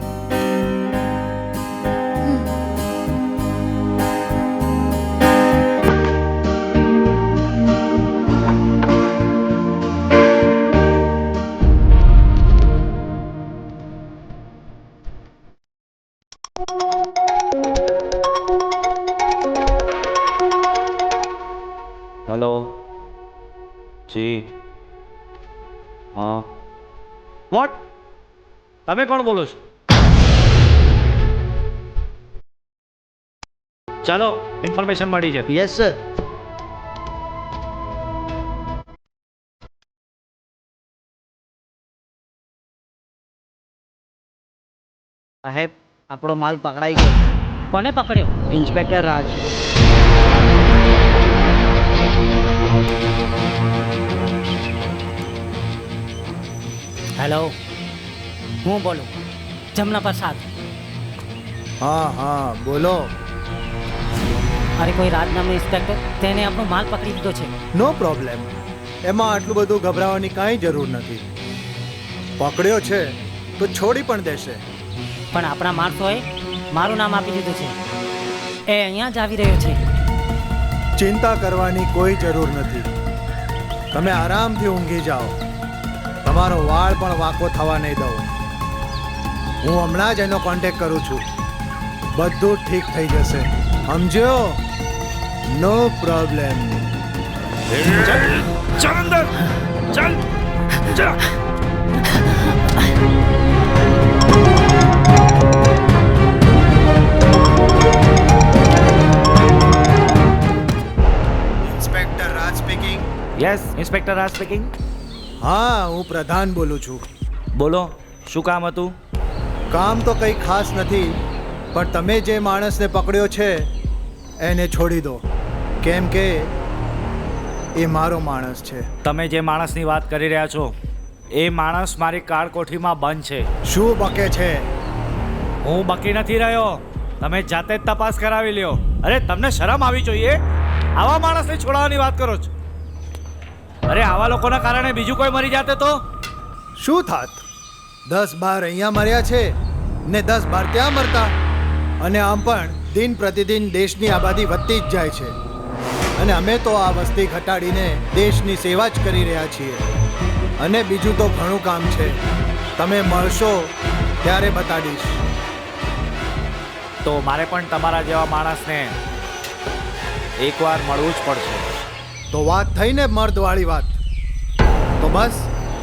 हेलो जी हाँ વોટ? તમે કોણ બોલો છો? ચાલો, ઇન્ફોર્મેશન મળી છે. Yes sir. સાહેબ, આપણો માલ પકડાઈ ગયો. કોને પકડ્યો? ઇન્સ્પેક્ટર રાજ. હેલો, હું બોલું જમના પ્રસાદ. હા હા બોલો. અરે કોઈ રાજ નામનો ઇન્સ્પેક્ટર, તેને આપણો માલ પકડી દીધો છે. નો પ્રોબ્લેમ, એમાં આટલું બધું ગભરાવાની કાંઈ જરૂર નથી. પકડ્યો છે તો છોડી પણ દેશે. પણ આપણા માણસોએ મારું નામ આપી દીધું છે. એ અહીંયા જ આવી રહ્યો છે. ચિંતા કરવાની કોઈ જરૂર નથી. તમે આરામથી ઊંઘી જાઓ. તમારો વાળ પણ વાંકો થવા નહીં દઉં. હું હમણાં જ એનો કોન્ટેક્ટ કરું છું. બધું ઠીક થઈ જશે, સમજો? નો પ્રોબ્લેમ. ચાલ અંદર, ચાલ ચાલ. ઇન્સ્પેક્ટર રાજ સ્પીકિંગ. યસ, ઇન્સ્પેક્ટર રાજ સ્પીકિંગ. હા, હું પ્રધાન બોલું છું. બોલો, શું કામ હતું? કામ તો કંઈ ખાસ નથી, પણ તમે જે માણસને પકડ્યો છે એને છોડી દો, કેમ કે એ મારો માણસ છે. તમે જે માણસની વાત કરી રહ્યા છો એ માણસ મારી કાળકોઠીમાં બંધ છે. શું બકે છે? હું બકી નથી રહ્યો. તમે જાતે જ તપાસ કરાવી લ્યો. અરે તમને શરમ આવી જોઈએ. આવા માણસને છોડાવવાની વાત કરો છો? અરે આવા લોકોના કારણે બીજું કોઈ મરી જાતે તો શું થાત? 10-12 અહીંયા મર્યા છે ને 10-12 ત્યાં મરતા. અને આમ પણ દિન પ્રતિદિન દેશની આબાદી વધતી જ જાય છે અને અમે તો આ વસ્તી ઘટાડીને દેશની સેવા જ કરી રહ્યા છીએ. અને બીજું તો ઘણું કામ છે. તમે મળશો ત્યારે બતાડીશ. તો મારે પણ તમારા જેવા માણસને એકવાર મળવું જ પડશે. તો વાત થઈ ને મર્દવાળી વાત. તો બસ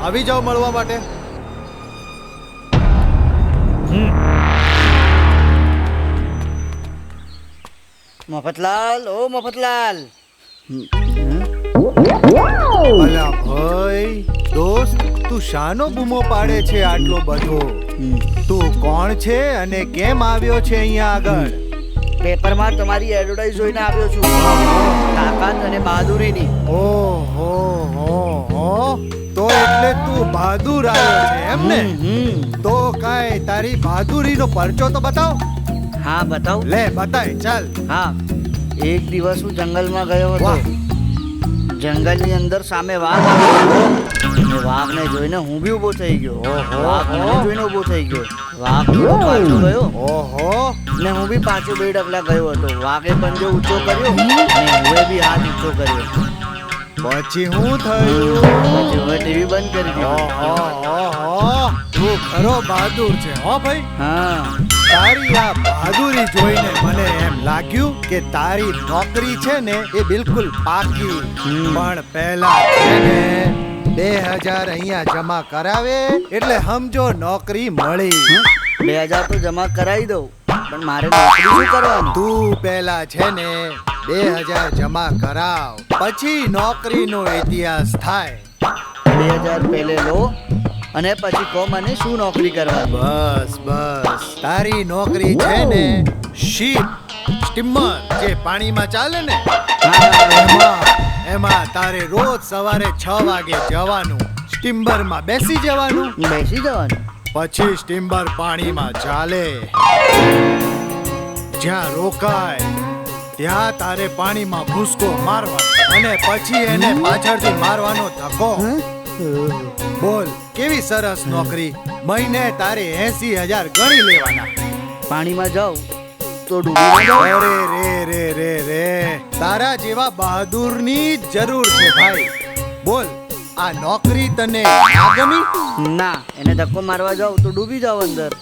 આવી જાઓ મળવા માટે. મફતલાલ, ઓ મફતલાલ. અલા ભાઈ દોસ્ત, તું શાનો બૂમો પાડે છે આટલો બધો? તું કોણ છે અને કેમ આવ્યો છે અહીંયા આગળ? પેપરમાં તમારી એડવર્ટાઇઝ જોઈને આવ્યો છું, તાકાત અને બહાદુરીની. ઓહો હો હો, તો એટલે તું બહાદુર આવ્યો છે એમ ને? તો કાંઈ તારી બહાદુરીનો પરચો તો બતાવ. હા બતાવ. લે બતાય ચાલ. હા, એક દિવસ હું જંગલમાં ગયો હતો. જંગલની અંદર સામે વાઘ આવ્યો હતો. વાઘને જોઈને હું બી ઊભો થઈ ગયો. વાઘ મને જોઈને ઊભો થઈ ગયો. વાઘ થોડો પાછો ગયો. ઓહો, ને હું બી પાછો 2 ડગલા ગયો હતો. વાઘે પંજો ઊંચો કર્યો અને હું બી હાથ ઊંચો કર્યો. પછી હું થયું? પછી હવે ટીવી બંધ કરી દીધી. ઓહો, તું ખરો બહાદુર છે હો ભાઈ. હા, તારી આ બહાદુરી જોઈને મને એમ લાગ્યું કે તારી નોકરી છે ને એ બિલકુલ પાકી. પણ પહેલા છે ને 2000 અહીંયા જમા કરાવે એટલે સમજો નોકરી મળી. 2000 તો જમા કરાવી દઉં, પણ મારે નોકરી શું કરવાનું? તું પહેલા છે ને 2000 જમા કરાવ, પછી નોકરીનો ઇતિહાસ થાય. 2000 પહેલે લો અને પછી કહો મને શું નોકરી કરવાની. બસ બસ, તારી નોકરી છે ને શિપ, સ્ટીમર જે પાણીમાં ચાલે ને એમાં તારે રોજ સવારે 6 વાગે જવાનું, સ્ટીમરમાં બેસી જવાનું. પછી સ્ટીમર પાણીમાં ચાલે, જ્યાં રોકાય ત્યાં તારે પાણીમાં ભૂસકો મારવાનો અને પછી એને પાછળથી મારવાનો ધક્કો. બોલ કેવી સરસ નોકરી. મહિને તારે 80,000 ગણી લેવાના. પાણીમાં જાઉં તો ડૂબી જાઉં. અરે રે રે રે રે, તારા જેવા બહાદુરની જરૂર છે ભાઈ. બોલ આ નોકરી તને ના ગમી? ના, એને ધક્કો મારવા જાઉં તો ડૂબી જાવ અંદર.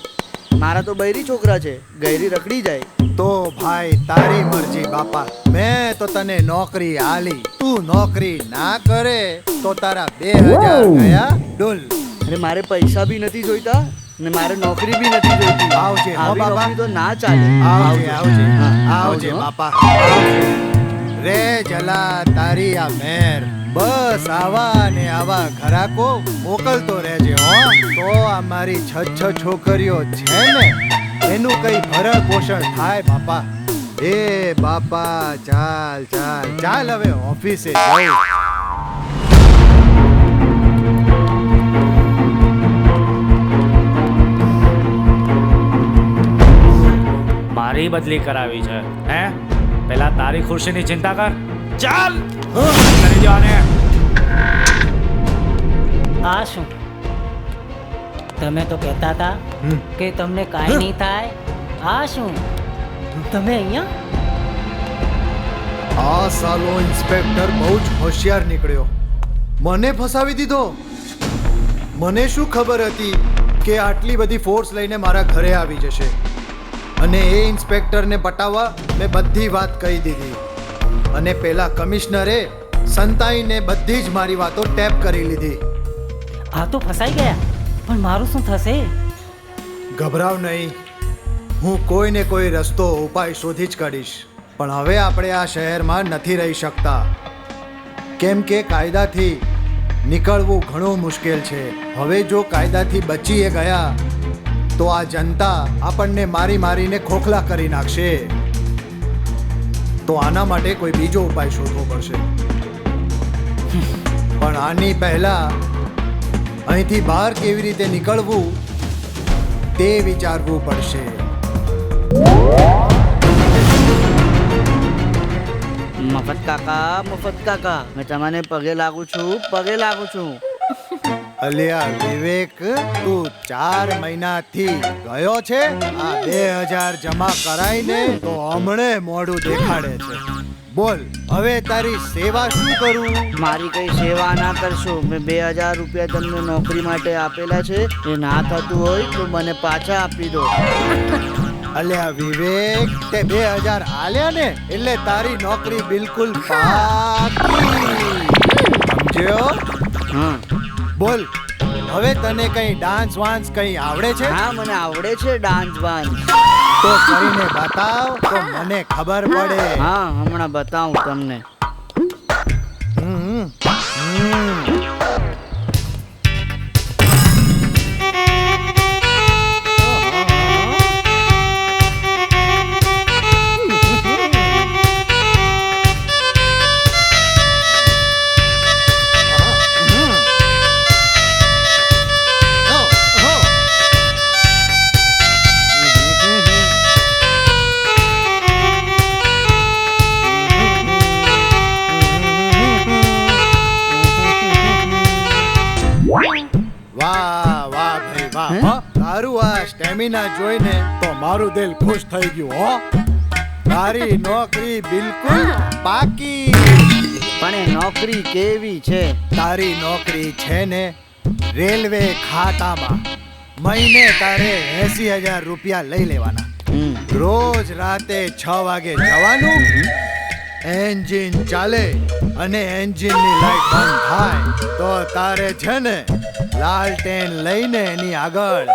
મારા તો બૈરી છોકરા છે, ગયરી રખડી જાય. તો ભાઈ તારી મરજી બાપા. મેં તો તને નોકરી આલી, તું નોકરી ના કરે તો તારા 2000 ગયા ડોલ. અરે મારે પૈસા બી નથી જોઈતા ને મારે નોકરી બી નથી જોઈતી. આવજે હો આવી બાપા. નોકરી તો ના ચાલે. આવજે આવજે આવજે બાપા. રે જલા તારી આ મહેર. બસ આવા ને આવા ઘરાકો મોકલતો રહેજે હો. તો આ મારી 6 છોકરીઓ છે ને એનું કઈ ભરણ પોષણ થાય બાપા. એ બાપા ચાલ ચાલ ચાલ, હવે ઓફિસે જાઉં. મારી બદલી કરાવી છે હે? પેલા તારી ખુરશીની ચિંતા કર. ચાલ કરી જવાને. આ શું? તમે તો કહેતા હતા કે તમને કાંઈ નહીં થાય. આ શું તમે અહીંયા? આ સાલો ઇન્સ્પેક્ટર બહુ જ હોશિયાર નીકળ્યો. મને ફસાવી દીધો. મને શું ખબર હતી કે આટલી બધી ફોર્સ લઈને મારા ઘરે આવી જશે. અને એ ઇન્સ્પેક્ટરને પટાવવા મેં બધી વાત કહી દીધી. અને પેલા કમિશનરે સંતાઈને બધી જ મારી વાતો ટેપ કરી લીધી. આ તો ફસાઈ ગયા, પણ મારું શું થશે? ગભરાવ નહીં, હું કોઈને કોઈ રસ્તો ઉપાય શોધી જ કાઢીશ. પણ હવે આપણે આ શહેરમાં નથી રહી શકતા, કેમ કે કાયદાથી નીકળવું ઘણું મુશ્કેલ છે. હવે જો કાયદાથી બચીએ ગયા તો આ જનતા આપણને મારી મારીને ખોખલા કરી નાખશે. તો આના માટે કોઈ બીજો ઉપાય શોધવો પડશે. પણ આની પહેલા અહીંથી બહાર કેવી રીતે નીકળવું તે વિચારવું પડશે. મફત કાકા, મેં તમને પગે લાગુ છું, પગે લાગુ છું. અલ્યા વિવેક, તું 4 મહિનાથી ગયો છે? આ 2000 જમા કરાઈને તો હમણે મોઢું દેખાડે છે. બોલ હવે તારી સેવા શું કરું? મારી કઈ સેવા ના કરશો. મેં 2000 રૂપિયા તમને નોકરી માટે આપેલા છે. એ ના થતું હોય તો મને પાછા આપી દો. અલ્યા વિવેક, તે 2000 આલ્યા ને એટલે તારી નોકરી બિલકુલ પાકી. સમજ્યો? હા. બોલ હવે તને કઈ ડાન્સ વાન્સ કઈ આવડે છે? હા, મને આવડે છે ડાન્સ વાન્સ. તો કરીને બતાવ તો મને ખબર પડે. હા, હમણાં બતાવું તમને. વાહ વાહ ભાઈ વાહ, હો. તારું આ સ્ટેમિના જોઈને તો મારું દિલ ખુશ થઈ ગયું હો. તારી નોકરી બિલકુલ પાકી. પણ એ નોકરી કેવી છે? તારી નોકરી છે ને રેલવે ખાતામાં. મહિને તારે 80,000 રૂપિયા લઈ લેવાના. રોજ રાતે 6 વાગે જવાનું. એન્જિન ચાલે અને એન્જિનની લાઈટ બંધ થાય તો તારે છે ને લાલટેન લઈને એની આગળ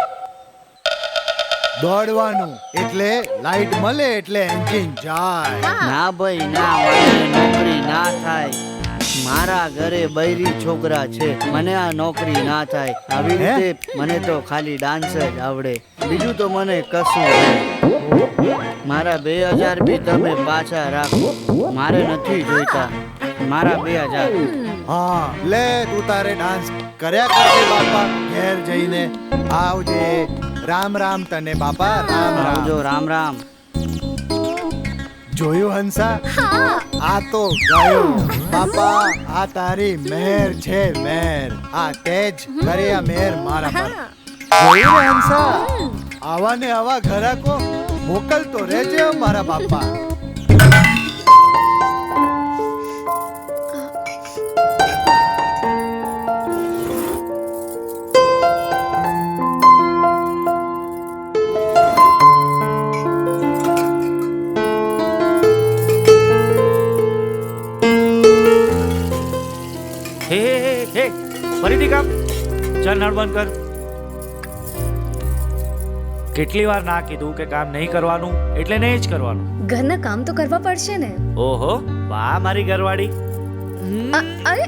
દોડવાનું. એટલે લાઈટ મળે એટલે એન્જિન જાય. ના ભાઈ ના, મને નોકરી ના થાય. મારા ઘરે બૈરી છોકરા છે, મને આ નોકરી ના થાય. આવી રીતે મને તો ખાલી ડાન્સ જ આવડે, બીજું તો મને કશું નહીં. મારા 2000 બી તમે પાછા રાખો, મારે નથી જોઈતા. મારા 2000. હા લે, તું તારે ડાન્સ કર્યા કરજે બાપા ઘેર જઈને. આવજે. રામ રામ તને બાપા. રામ રામ. આવજો. રામ રામ. જોયું હંસા? આ તો ગયો બાપા. આ તારી મહેર છે, મહેર. આ તેજ કર્યા મહેર મારા પર. જોયું ને હંસા? આવા ને આવા ઘરાકો મોકલતો રહેજે મારા બાપા. હે ફરીથી કામ. ચાલ નળ બંધ કર. કેટલી વાર ના કીધું કે કામ નહીં કરવાનું એટલે નહીં જ કરવાનું. ઘરના કામ તો કરવા પડશે ને. ઓહો વાહ મારી ઘરવાળી. અરે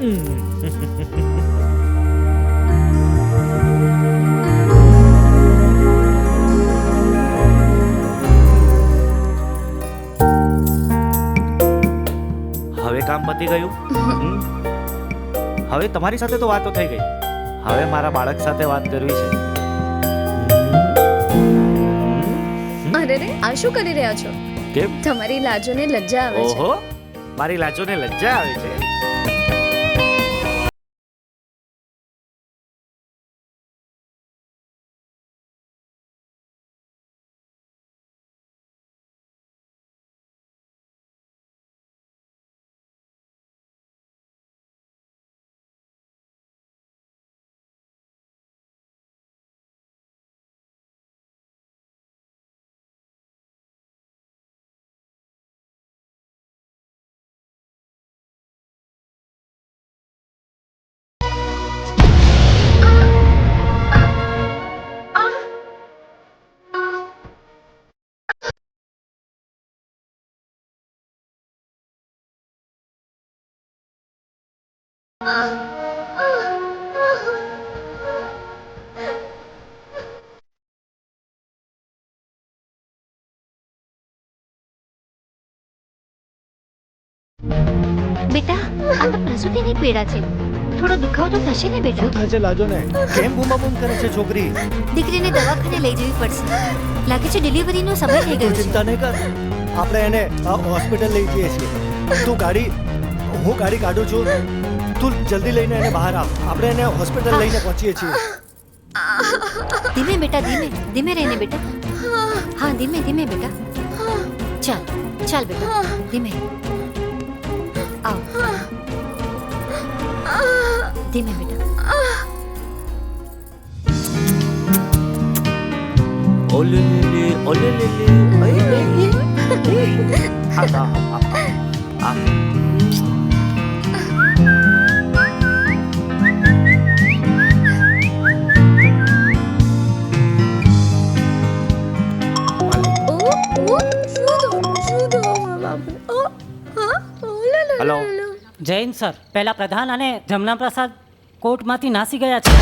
હવે કામ પતી ગયું. હવે તમારી સાથે તો વાતો થઈ ગઈ. હવે મારા બાળક સાથે વાત કરવી છે. અરે રે, આ શું કરી રહ્યા છો? કેમ? તમારી લાજોને લજ્જા આવે છે. ઓહો મારી લાજોને લજ્જા આવે છે. બેટા આ તો પ્રસૂતિની પીડા છે. થોડો દુખાવો તો થશે ને બેટા? શું થશે લાજો ને? કેમ બૂમાબૂમ કરે છે છોકરી? દીકરીને દવાખાને લઈ જવી પડશે. લાગે છે ડિલિવરીનો સમય થઈ ગયો છે. ચિંતા નહીં કર, આપણે એને હોસ્પિટલ લઈ જઈએ છીએ. હું ગાડી કાઢું છું, તું જલ્દી લઈને એને બહાર આવ. આપણે એને હોસ્પિટલ લઈને પહોંચીએ છીએ. ધીમે બેટા, ધીમે ધીમે રહીને બેટા. હા, ધીમે ધીમે બેટા. ચાલ ચાલ બેટા, ધીમે આવ. ધીમે બેટા. ઓલે લે લે, ઓલે લે લે. હેલો. જૈન સર, પહેલા પ્રધાન અને જમના પ્રસાદ કોર્ટમાંથી નાસી ગયા છે.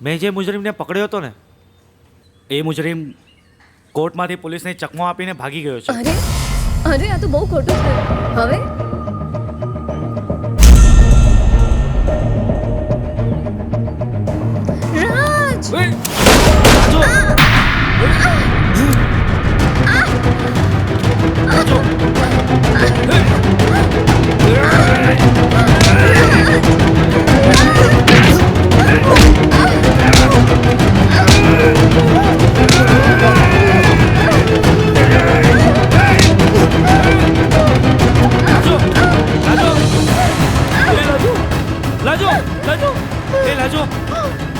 મેં જે મુજરીમને પકડ્યો હતો ને, એ મુજરીમ કોર્ટમાંથી પોલીસને ચકમો આપીને ભાગી ગયો છે. અરે અરે, આ તો બહુ ખોટું થયું. હવે રાજ!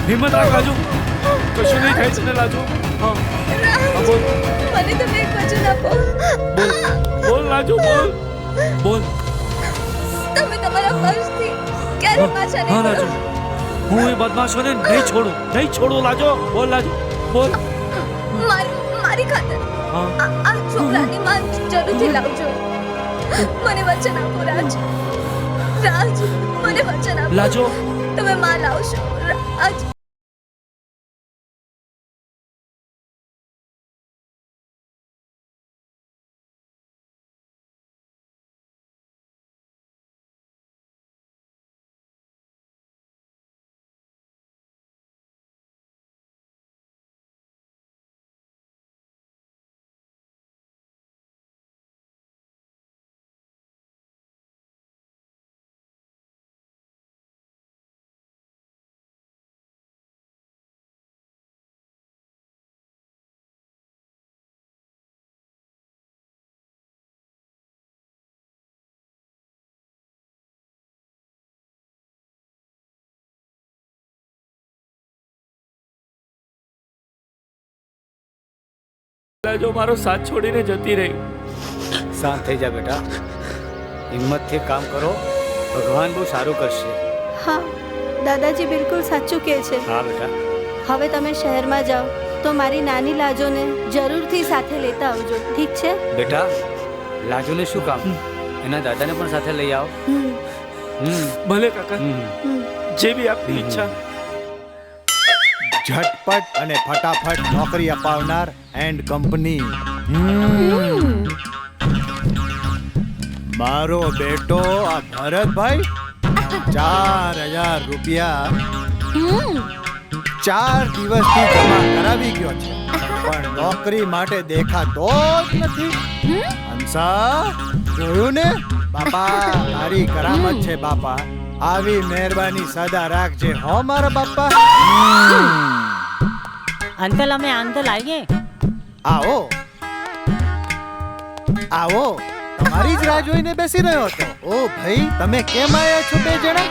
હિંમત રાખ લાજુ, કશું નહીં થાય છે લાજુ. બોલ, મને તમે એક વચન આપો. બોલ લાજુ, બોલ બોલ. તમે તમારા ફર્જથી ક્યારે પાછા નહીં લાજુ, હું એ બદમાશોને નહીં છોડું લાજો. બોલ લાજુ, બોલ. મારી ખાતર આ છોકરાની માં જરૂરથી લાવજો. મને વચન આપો રાજ. રાજ, મને વચન આપો લાજો. તમે માં લાવશો રાજ. લાજો મારો સાથ છોડીને જતી રહી. શાંત થઈ જા બેટા, હિંમતથી કામ કરો, ભગવાન બહુ સારું કરશે. હા, દાદાજી બિલકુલ સાચું કહે છે. હા બેટા. હવે તમે શહેરમાં જાઓ તો મારી નાની લાજોને જરૂરથી સાથે લેતા આવજો, ઠીક છે? બેટા, લાજોને શું કામ, એના દાદાને પણ સાથે લઈ આવો. ભલે કાકા, જે બી આપની ઈચ્છા. ઝટપટ અને ફટાફટ નોકરી અપાવનાર એન્ડ કંપની. મારો બેટો આ ભરતભાઈ 4000 રૂપિયા 4 દિવસથી જમા કરાવી ગયો છે, પણ નોકરી માટે દેખાતો જ નથી. હંસા, જોયું ને બાપા, તારી કરામત છે બાપા. આવી મહેરબાની સદા રાખજે હો મારા બાપા. અંકલ, અમે અંદર આવીએ? આવો આવો, તમારી જ રાહ જોઈને બેસી રહ્યો હતો. ઓ ભાઈ, તમે કેમ આવ્યા છો બે જણા?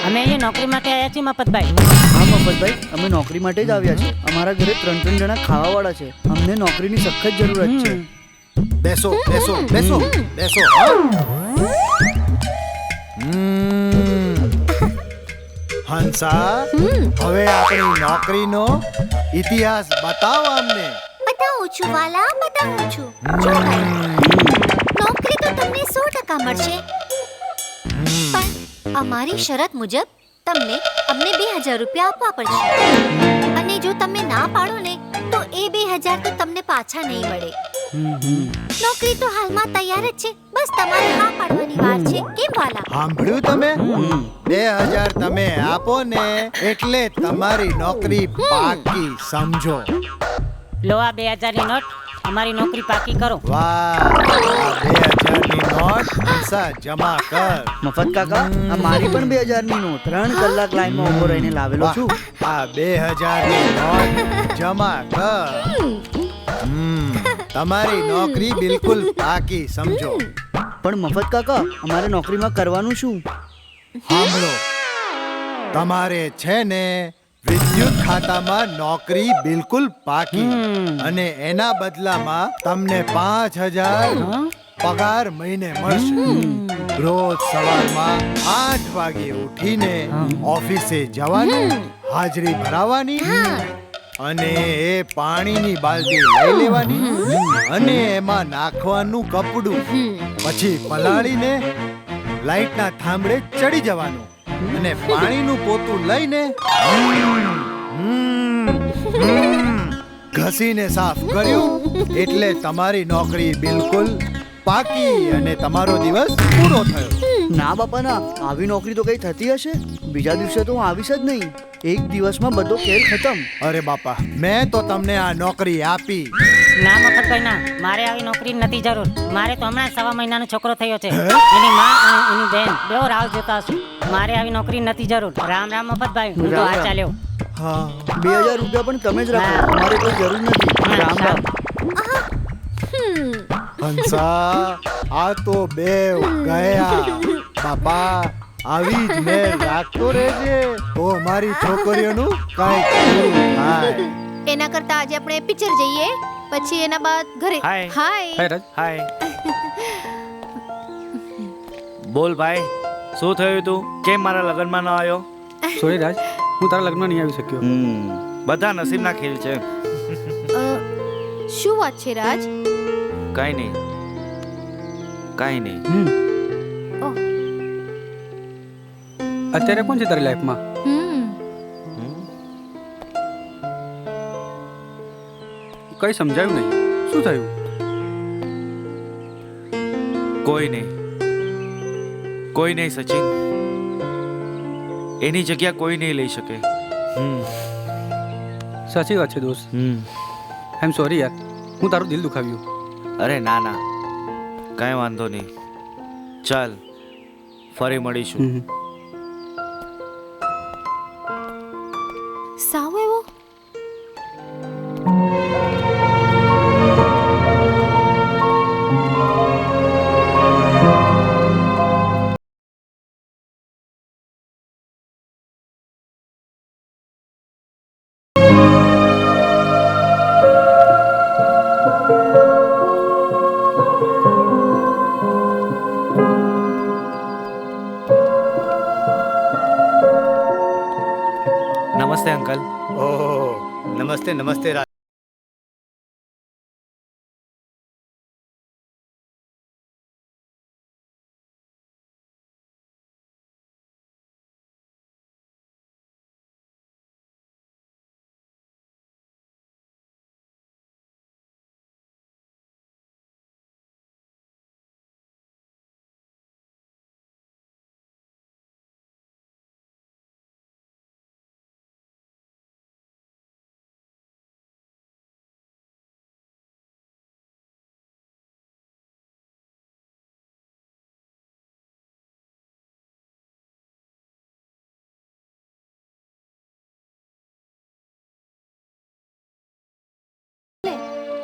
અમે અહીંયા નોકરી માટે આવ્યા છીએ મફતભાઈ. હા મફતભાઈ, અમે નોકરી માટે જ આવ્યા છે. અમારા ઘરે 3 જણા ખાવાવાળા છે. અમને નોકરીની સખત જરૂરત છે. બેસો બેસો બેસો બેસો. હંસા, હવે આપણી નોકરીનો ઇતિહાસ બતાવો અમને. બતાવું છું વાલા, બતાવું છું. નોકરી તો તમને 100% મળશે, પણ અમારી શરત મુજબ તમને અમને 2000 રૂપિયા આપવા પડશે અને જો તમે ના પાડો ને તો એ 2000 તો તમને પાછા નહીં મળે. નોકરી તો હાલમાં તૈયાર જ છે, બસ તમારે હા પાડવાની વાર છે. કેમ વાલા? સાંભળ્યું તમે? 2000 તમે આપો ને એટલે તમારી નોકરી પાકી, સમજો. લો આ 2000 ની નોટ, અમારી નોકરી પાકી કરો. વાહ, આ 2000 ની નોટ પૈસા જમા કર. મફત કાકા, આ મારી પણ 2000 ની નોટ 3 કલાક લાઈનમાં ઊભો રહીને લાવેલો છું. આ 2000 ની નોટ જમા કર. તમારી નોકરી બિલકુલ પાકી, સમજો. પણ મફત કાકા, અમારે નોકરીમાં કરવાનું શું? સાંભળો, તમારે છે ને વિદ્યુત ખાતામાં નોકરી બિલકુલ પાકી અને એના બદલામાં તમને 5000 પગાર મહિને મળશે. રોજ સવારમાં 8 વાગે ઉઠીને ઓફિસે જવાનું, હાજરી ભરાવાની અને એ પાણીની બાલટી લઈ લેવાની અને એમાં નાખવાનું કપડું, પછી પલાળીને લાઈટના થાંભળે ચડી જવાનું અને પાણીનું પોતું લઈને ઘસીને સાફ કર્યું એટલે તમારી નોકરી બિલકુલ પાકી અને તમારો દિવસ પૂરો થયો. ના બાપા ના, આવી નોકરી તો કઈ થતી હશે? બીજા દિવસે તો હું આવીશ જ નહીં. એક દિવસમાં બધો ખેલ ખતમ. અરે બાપા, મેં તો તમને આ નોકરી આપી. ના મફતભાઈ ના, મારે આવી નોકરી નથી જરૂર. મારે તો હમણાં 1.5 મહિનાનો છોકરો થયો છે. એની માં અને એની બેન બેવ રાહ જોતા હશે. મારે આવી નોકરી નથી જરૂર. રામ રામ મફતભાઈ, હું તો આ ચાલ્યો. હા, 2000 રૂપિયા પણ તમે જ રાખો, અમારે કોઈ જરૂર નથી. રામ રામ. હંસા, આ તો બેવ ગયા. બાપા, આવી જ મેલ રાખતો રહેજે તો અમારી છોકરીઓનું કઈ પૂરું થાય. એના કરતા આજે આપણે પિક્ચર જઈએ, પછી એના બાદ ઘરે. હાય. હાય. હાય. બોલ ભાઈ, શું થયું તું? કેમ મારા લગ્નમાં ન આવ્યો? સોરી રાજ, હું તારા લગ્નમાં નહીં આવી શક્યો. બધા નસીબના ખેલ છે. શું વાત છે રાજ? કાઈ નહીં, કાઈ નહીં. અત્યારે કોણ છે તારી લાઈફમાં? કઈ સમજાયું નહીં, શું થયું? કોઈ નહીં, કોઈ નહીં સચિન. એની જગ્યા કોઈ નહીં લઈ શકે. સાચી વાત છે દોસ્ત. આઈ એમ સોરી યાર, હું તારું દિલ દુખાવ્યું. અરે ના ના, કાંઈ વાંધો નહીં. ચાલ, ફરી મળીશું. સાવ એવો નમસ્તે અંકલ. ઓહ, નમસ્તે નમસ્તે રાજ.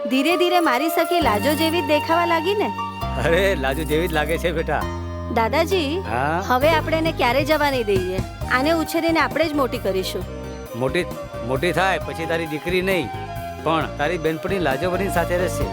ધીરે ધીરે મારી સખી લાજો જેવી જ દેખાવા લાગી ને. અરે લાજુ જેવી જ લાગે છે બેટા. દાદાજી, હા? હવે આપણે એને ક્યારે જવા નહીં દઈએ. આને ઉછેરીને આપણે જ મોટી કરીશું. મોટી થાય પછી તારી દીકરી નહીં, પણ તારી બેનપણી લાજો બની સાથે રહેશે.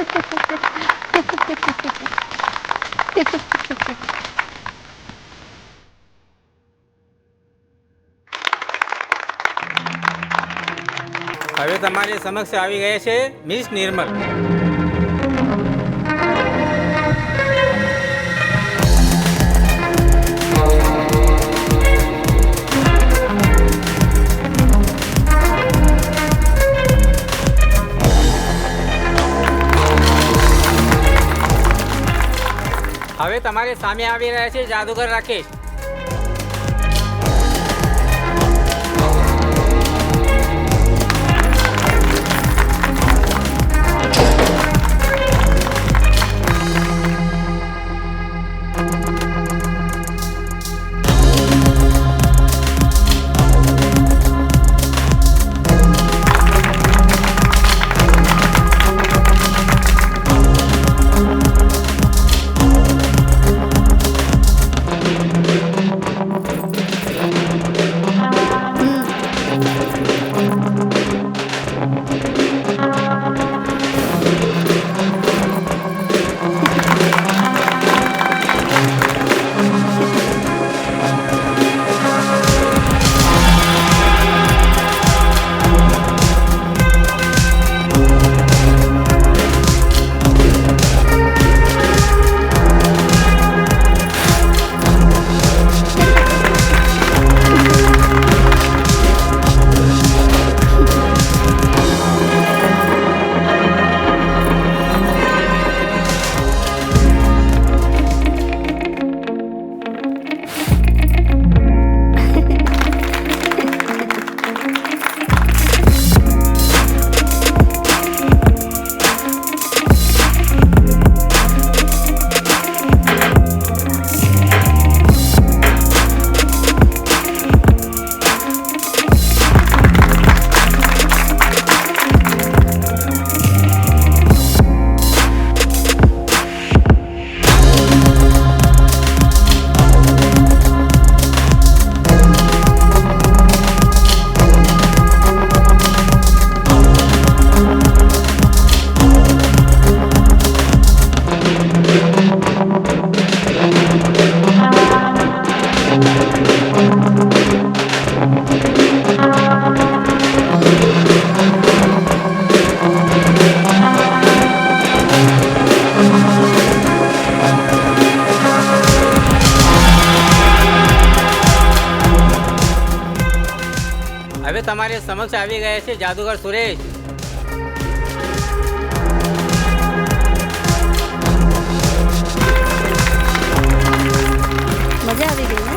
હવે તમારી સમક્ષ આવી ગયા છે મિસ નિર્મલ. હવે તમારી સામે આવી રહ્યા છે જાદુગર રાકેશ. હવે તમારી સમક્ષ આવી ગયા છે જાદુગર સુરેશ. મજા આવી ગઈ ને?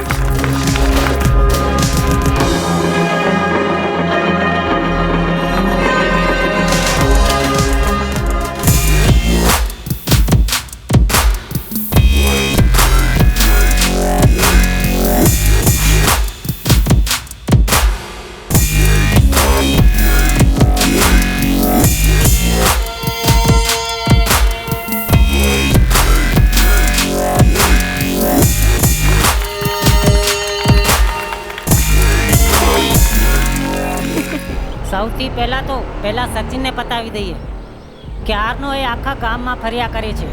સૌથી પહેલા સચિનને પતાવી દઈએ. ક્યારનો એ આખા ગામમાં ફર્યા કરે છે.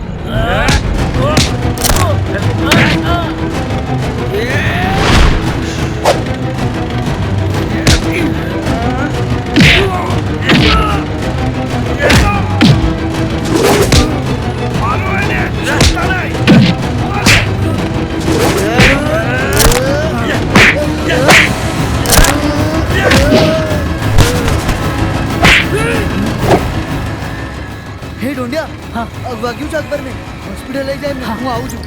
હે ઢોંડિયા, વાગ્યું છે અકબરને. હોસ્પિટલ લઈ જાય. હું આવું છું.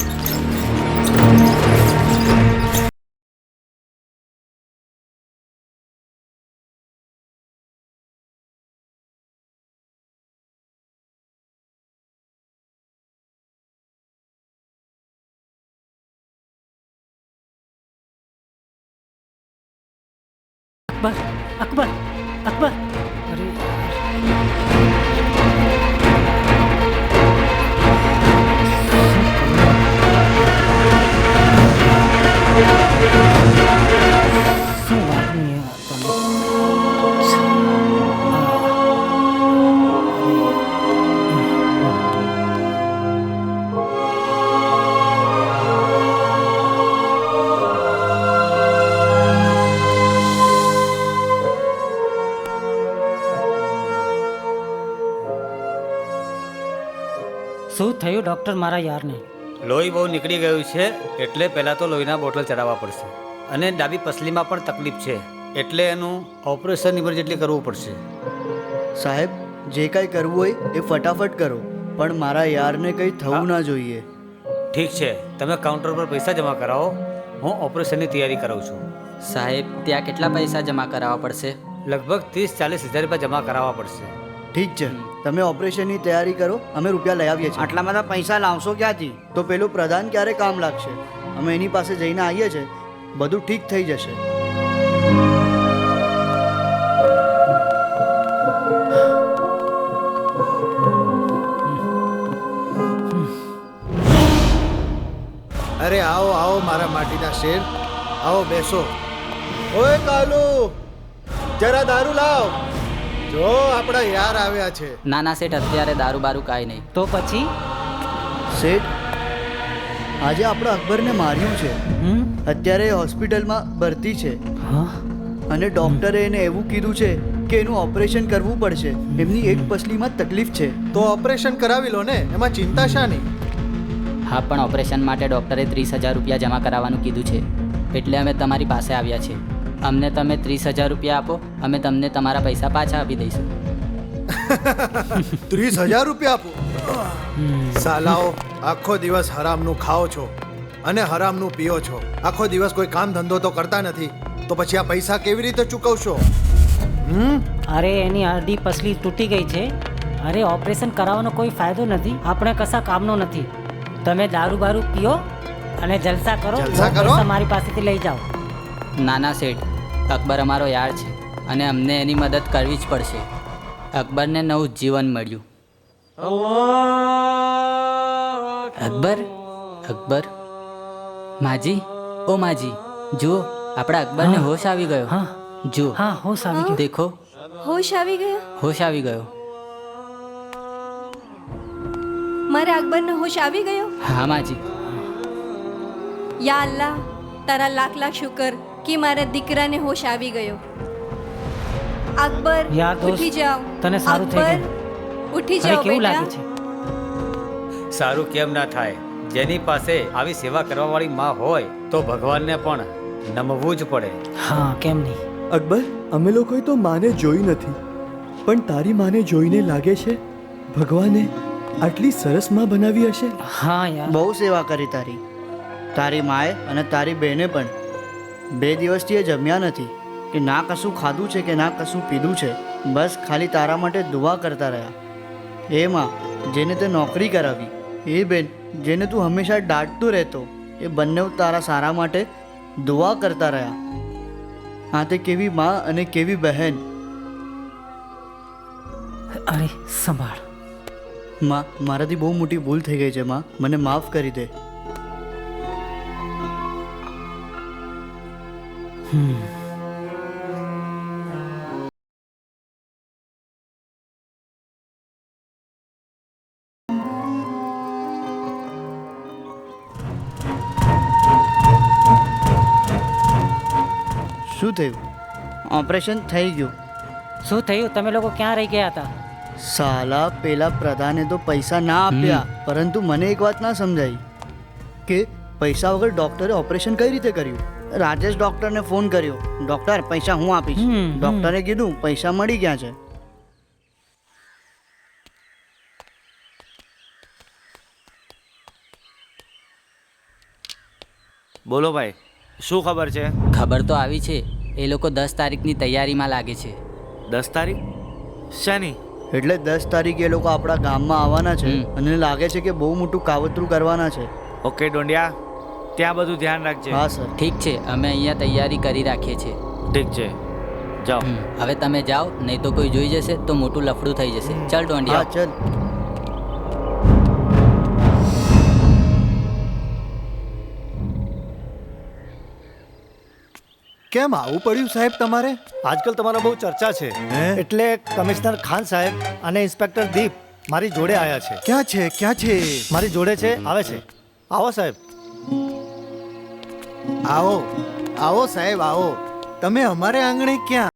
અકબર, અકબર, અરે શું થયું ડૉક્ટર મારા યારને? લોહી બહુ નીકળી ગયું છે, એટલે પહેલાં તો લોહીના બોટલ ચડાવવા પડશે. અને ડાબી પસલીમાં પણ તકલીફ છે, એટલે એનું ઓપરેશન ઇમરજન્ટલી કરવું પડશે. સાહેબ, જે કાંઈ કરવું હોય એ ફટાફટ કરો, પણ મારા યારને કંઈ થવું ના જોઈએ. ઠીક છે, તમે કાઉન્ટર પર પૈસા જમા કરાવો, હું ઓપરેશનની તૈયારી કરાવું છું. સાહેબ, ત્યાં કેટલા પૈસા જમા કરાવવા પડશે? લગભગ 30-40 હજાર રૂપિયા જમા કરાવવા પડશે. ઠીક છે, તમે ઓપરેશનની તૈયારી કરો, અમે રૂપિયા લઈ આવીએ છીએ. આટલા બધા પૈસા લાવશો ક્યાંથી? તો પેલું પ્રધાન ક્યારે કામ લાગશે? અમે એની પાસે જઈને આવીએ છીએ, બધું ઠીક થઈ જશે. અરે આવો આવો મારા માટીના શેર, આવો બેસો. ઓય કાલુ, જરા દારૂ લાવ. જો આપણા યાર આવ્યા છે. ના ના શેઠ, અત્યારે દારૂ બારૂ કાંઈ નહીં. તો પછી શેઠ, આજે આપણા અકબરને માર્યું છે. અત્યારે હોસ્પિટલમાં ભરતી છે અને ડોક્ટરે એને એવું કીધું છે કે એનું ઓપરેશન કરવું પડશે. એમની એક પસલીમાં તકલીફ છે. તો ઓપરેશન કરાવી લો ને, એમાં ચિંતા શાની? હા, પણ ઓપરેશન માટે ડૉક્ટરે 30,000 રૂપિયા જમા કરાવવાનું કીધું છે, એટલે અમે તમારી પાસે આવ્યા છે. અમને તમે 30,000 રૂપિયા આપો, અમે તમને તમારા પૈસા પાછા આપી દઈશું. 30,000 રૂપિયા આપો? સાલાઓ, આખો દિવસ હરામનું ખાઓ છો અને હરામનું પીઓ છો. આખો દિવસ કોઈ કામ ધંધો તો કરતા નથી, તો પછી આ પૈસા કેવી રીતે ચૂકવશો? અરે એની અડધી પસલી તૂટી ગઈ છે. અરે ઓપરેશન કરાવવાનો કોઈ ફાયદો નથી, આપણે કશા કામનો નથી. તમે દારૂ બારૂ પીઓ અને જલસા કરો. પૈસા મારી પાસેથી લઈ જાઓ. નાના શેઠ, અકબર અમારો યાર છે અને અમને એની મદદ કરવી જ પડશે. અકબરને નવું જીવન મળ્યું. અકબર, અકબર, માજી, ઓ માજી, જુઓ આપણા અકબરને હોશ આવી ગયો. જુઓ. હા, હોશ આવી ગયો. દેખો, હોશ આવી ગયો. હોશ આવી ગયો. મારા અકબરનો હોશ આવી ગયો. હા માજી. યા અલ્લાહ, તારા લાખ લાખ શુકર કે મારા દીકરાને હોશ આવી ગયો. અકબર, ઉઠી જાઓ. તને સારું થઈ ગયું? ઉઠી જાઓ કેવું બેટા. લાગે છે? સારું કેમ ના થાય? જેની પાસે આવી સેવા કરવાવાળી માં હોય તો ભગવાનને પણ નમવું જ પડે. હા, કેમ નહીં? અકબર, અમે લોકોએ તો માને જોઈ નથી, પણ તારી માને જોઈને લાગે છે ભગવાને આટલી સરસ માં બનાવી હશે. હા યાર, બહુ સેવા કરી તારી. તારી માએ અને તારી બહેને પણ 2 દિવસથી એ જમ્યા નથી, કે ના કશું ખાધું છે કે ના કશું પીધું છે. બસ ખાલી તારા માટે દુઆ કરતા રહ્યા. એ માં જેને તે નોકરી કરાવી, એ બેન જેને તું હંમેશા દાટતું રહેતો, એ બંને તારા સારા માટે દુઆ કરતા રહ્યા. હા, તે કેવી માં અને કેવી બહેન. અરે સંભાળ. માં, મારાથી બહુ મોટી ભૂલ થઈ ગઈ છે. માં, મને માફ કરી દે. શું થયું? ઓપરેશન થઈ ગયું. શું થયું? તમે લોકો ક્યાં રહી ગયા હતા? સાલા, પેલા પ્રધાને તો પૈસા ના આપ્યા, પરંતુ મને એક વાત ના સમજાઈ કે પૈસા વગર ડોક્ટરે ઓપરેશન કઈ રીતે કર્યું. રાજેશ ડોક્ટરને ફોન કર્યો, ડોક્ટર પૈસા હું આપીશ. ડોક્ટરે કીધું પૈસા મળી ગયા છે. બોલો ભાઈ, શું ખબર છે? ખબર તો આવી છે, એ લોકો 10 તારીખની તૈયારીમાં લાગે છે. 10 તારીખ? શાની? એટલે 10 તારીખે એ લોકો આપણા ગામમાં આવવાના છે અને લાગે છે કે બહુ મોટું કાવતરું કરવાના છે. ઓકે ડોંડિયા, ત્યાં બધું ધ્યાન રાખજે. હા સર. ઠીક છે, અમે અહીંયા તૈયારી કરી રાખીએ છીએ. ઠીક છે, જાઓ. હવે તમે જાઓ, નહીં તો કોઈ જોઈ જશે તો મોટું લફડું થઈ જશે. ચાલ ડોંડિયા. હા, ચાલ. કેમ આવું પડ્યું સાહેબ તમારે? આજકાલ તમારા બહુ ચર્ચા છે, એટલે કમિશનર ખાન સાહેબ અને ઇન્સ્પેક્ટર દીપ મારી જોડે આવ્યા છે. ક્યાં છે? ક્યાં છે? મારી જોડે છે, આવે છે. આવો સાહેબ. આવો આવો સાહેબ આવો. તમે અમારે આંગણે ક્યાં?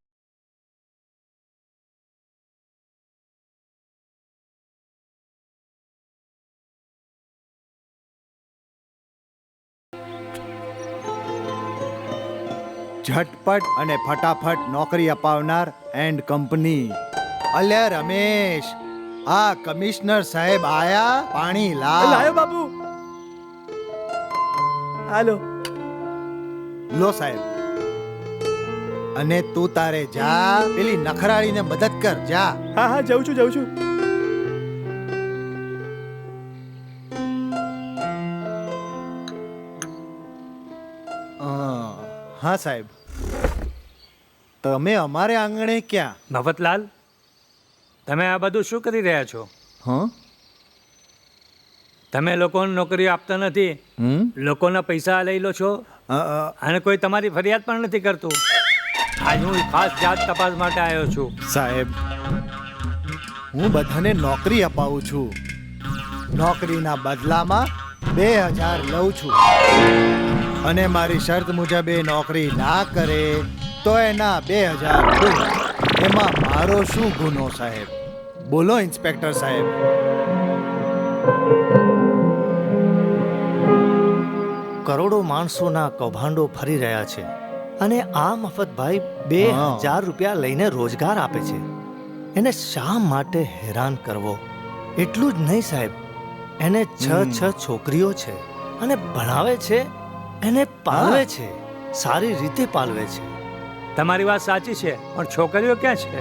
ઝટપટ અને ફટાફટ નોકરી અપાવનાર એન્ડ કંપની. અલ્યા રમેશ, આ કમિશનર સાહેબ આયા, પાણી લાયો બાબુ. હાલો લો સાહેબ. અને તું તારે જા, પેલી નખરાળીને મદદ કર, જા. હા હા જાઉં છું. હા સાહેબ, તમે અમારે આંગણે ક્યાં? મફતલાલ, તમે આ બધું શું કરી રહ્યા છો? તમે લોકોને નોકરીઓ આપતા નથી, લોકોના પૈસા લઈ લો છો અને કોઈ તમારી ફરિયાદ પણ નથી કરતું. આજ હું ખાસ જાત તપાસ માટે આવ્યો છું. સાહેબ, હું બધાને નોકરી અપાવું છું. નોકરીના બદલામાં 2000 લઉં છું. અને મારી શરત મુજબ એ નોકરી ના કરે તો એના 2000. એમાં મારો શું ગુનો સાહેબ? બોલો ઇન્સ્પેક્ટર સાહેબ. કરોડો માણસોના કૌભાંડો ફરી રહ્યા છે અને આ મફતભાઈ 2000 રૂપિયા લઈને રોજગાર આપે છે. એને શા માટે હેરાન કરવો? એટલું જ નહીં સાહેબ, એને 6 છોકરીઓ છે અને ભણાવે છે, એને પાલવે છે, સારી રીતે પાલવે છે. તમારી વાત સાચી છે, પણ છોકરીઓ ક્યાં છે?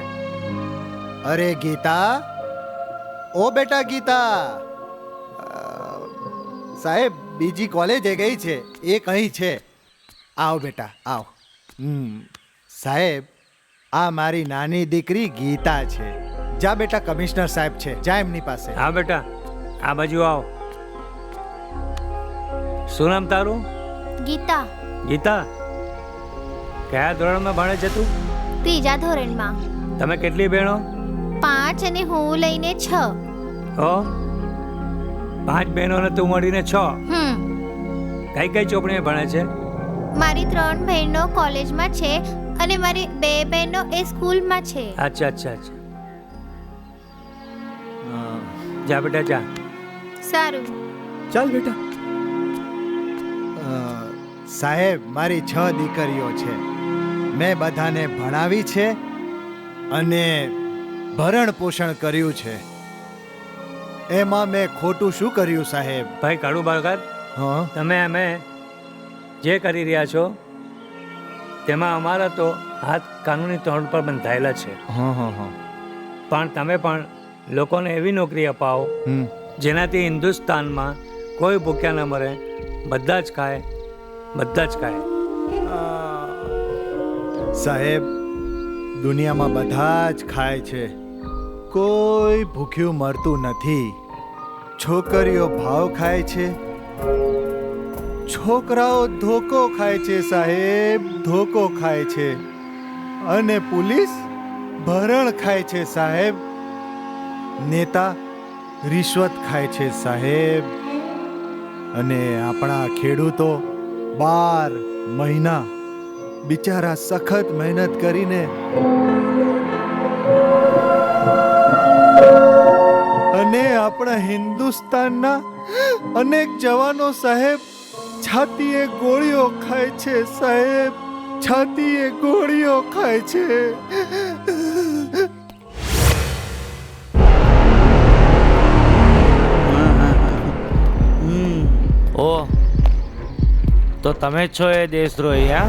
અરે ગીતા, ઓ બેટા ગીતા. સાહેબ બીજી કોલેજે ગઈ છે, એ કहीं છે. આવ બેટા આવ. સાહેબ, આ મારી નાની દીકરી ગીતા છે. જા બેટા, કમિશનર સાહેબ છે, જા એમની પાસે. હા બેટા, આ બાજુ આવ. શું નામ તારું? ગીતા. ગીતા, કયા ધોરણમાં ભણે છે તું? 3જા ધોરણમાં. તમે કેટલી બહેનો? 5 અને હું લઈને 6. ઓ, 5 બહેનોને તું મળીને 6. કઈ કઈ ચોપડીમાં ભણે છે? મારી 3 બહેનો કોલેજમાં છે અને મારી 2 બહેનો એ સ્કૂલમાં છે. અચ્છા. જા બેટા જા. સારું. ચાલ બેટા. સાહેબ, મારી 6 દીકરીઓ છે. મેં બધાને ભણાવી છે અને ભરણ પોષણ કર્યું છે. એમાં મેં ખોટું શું કર્યું સાહેબ? ભાઈ કાળુ બાળક, તમે અમે જે કરી રહ્યા છો તેમાં અમારા તો હાથ કાનૂની તોડ પર બંધાયેલા છે. પણ તમે પણ લોકોને એવી નોકરી અપાવો જેનાથી હિન્દુસ્તાનમાં કોઈ ભૂખ્યા ન મરે, બધા જ ખાય. સાહેબ, દુનિયામાં બધા જ ખાય છે, કોઈ ભૂખ્યું મરતું નથી. છોકરીઓ ભાવ ખાય છે, છોકરાઓ ધોકો ખાય છે સાહેબ, ધોકો ખાય છે. અને પોલીસ ભરણ ખાય છે સાહેબ. નેતા રિશ્વત ખાય છે સાહેબ. અને આપણા ખેડૂતો 12 મહિના બિચારા સખત મહેનત કરીને અને આપણા હિન્દુસ્તાનના અનેક જવાનો સાહેબ છાતીએ ગોળીઓ ખાય છે સાહેબ, છાતીએ ગોળીઓ ખાય છે. ઓ, તો તમે જ છો એ દેશદ્રોહી, હા,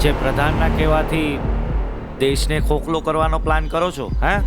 જે પ્રધાનના કહેવાથી દેશને ખોખલો કરવાનો પ્લાન કરો છો, હા?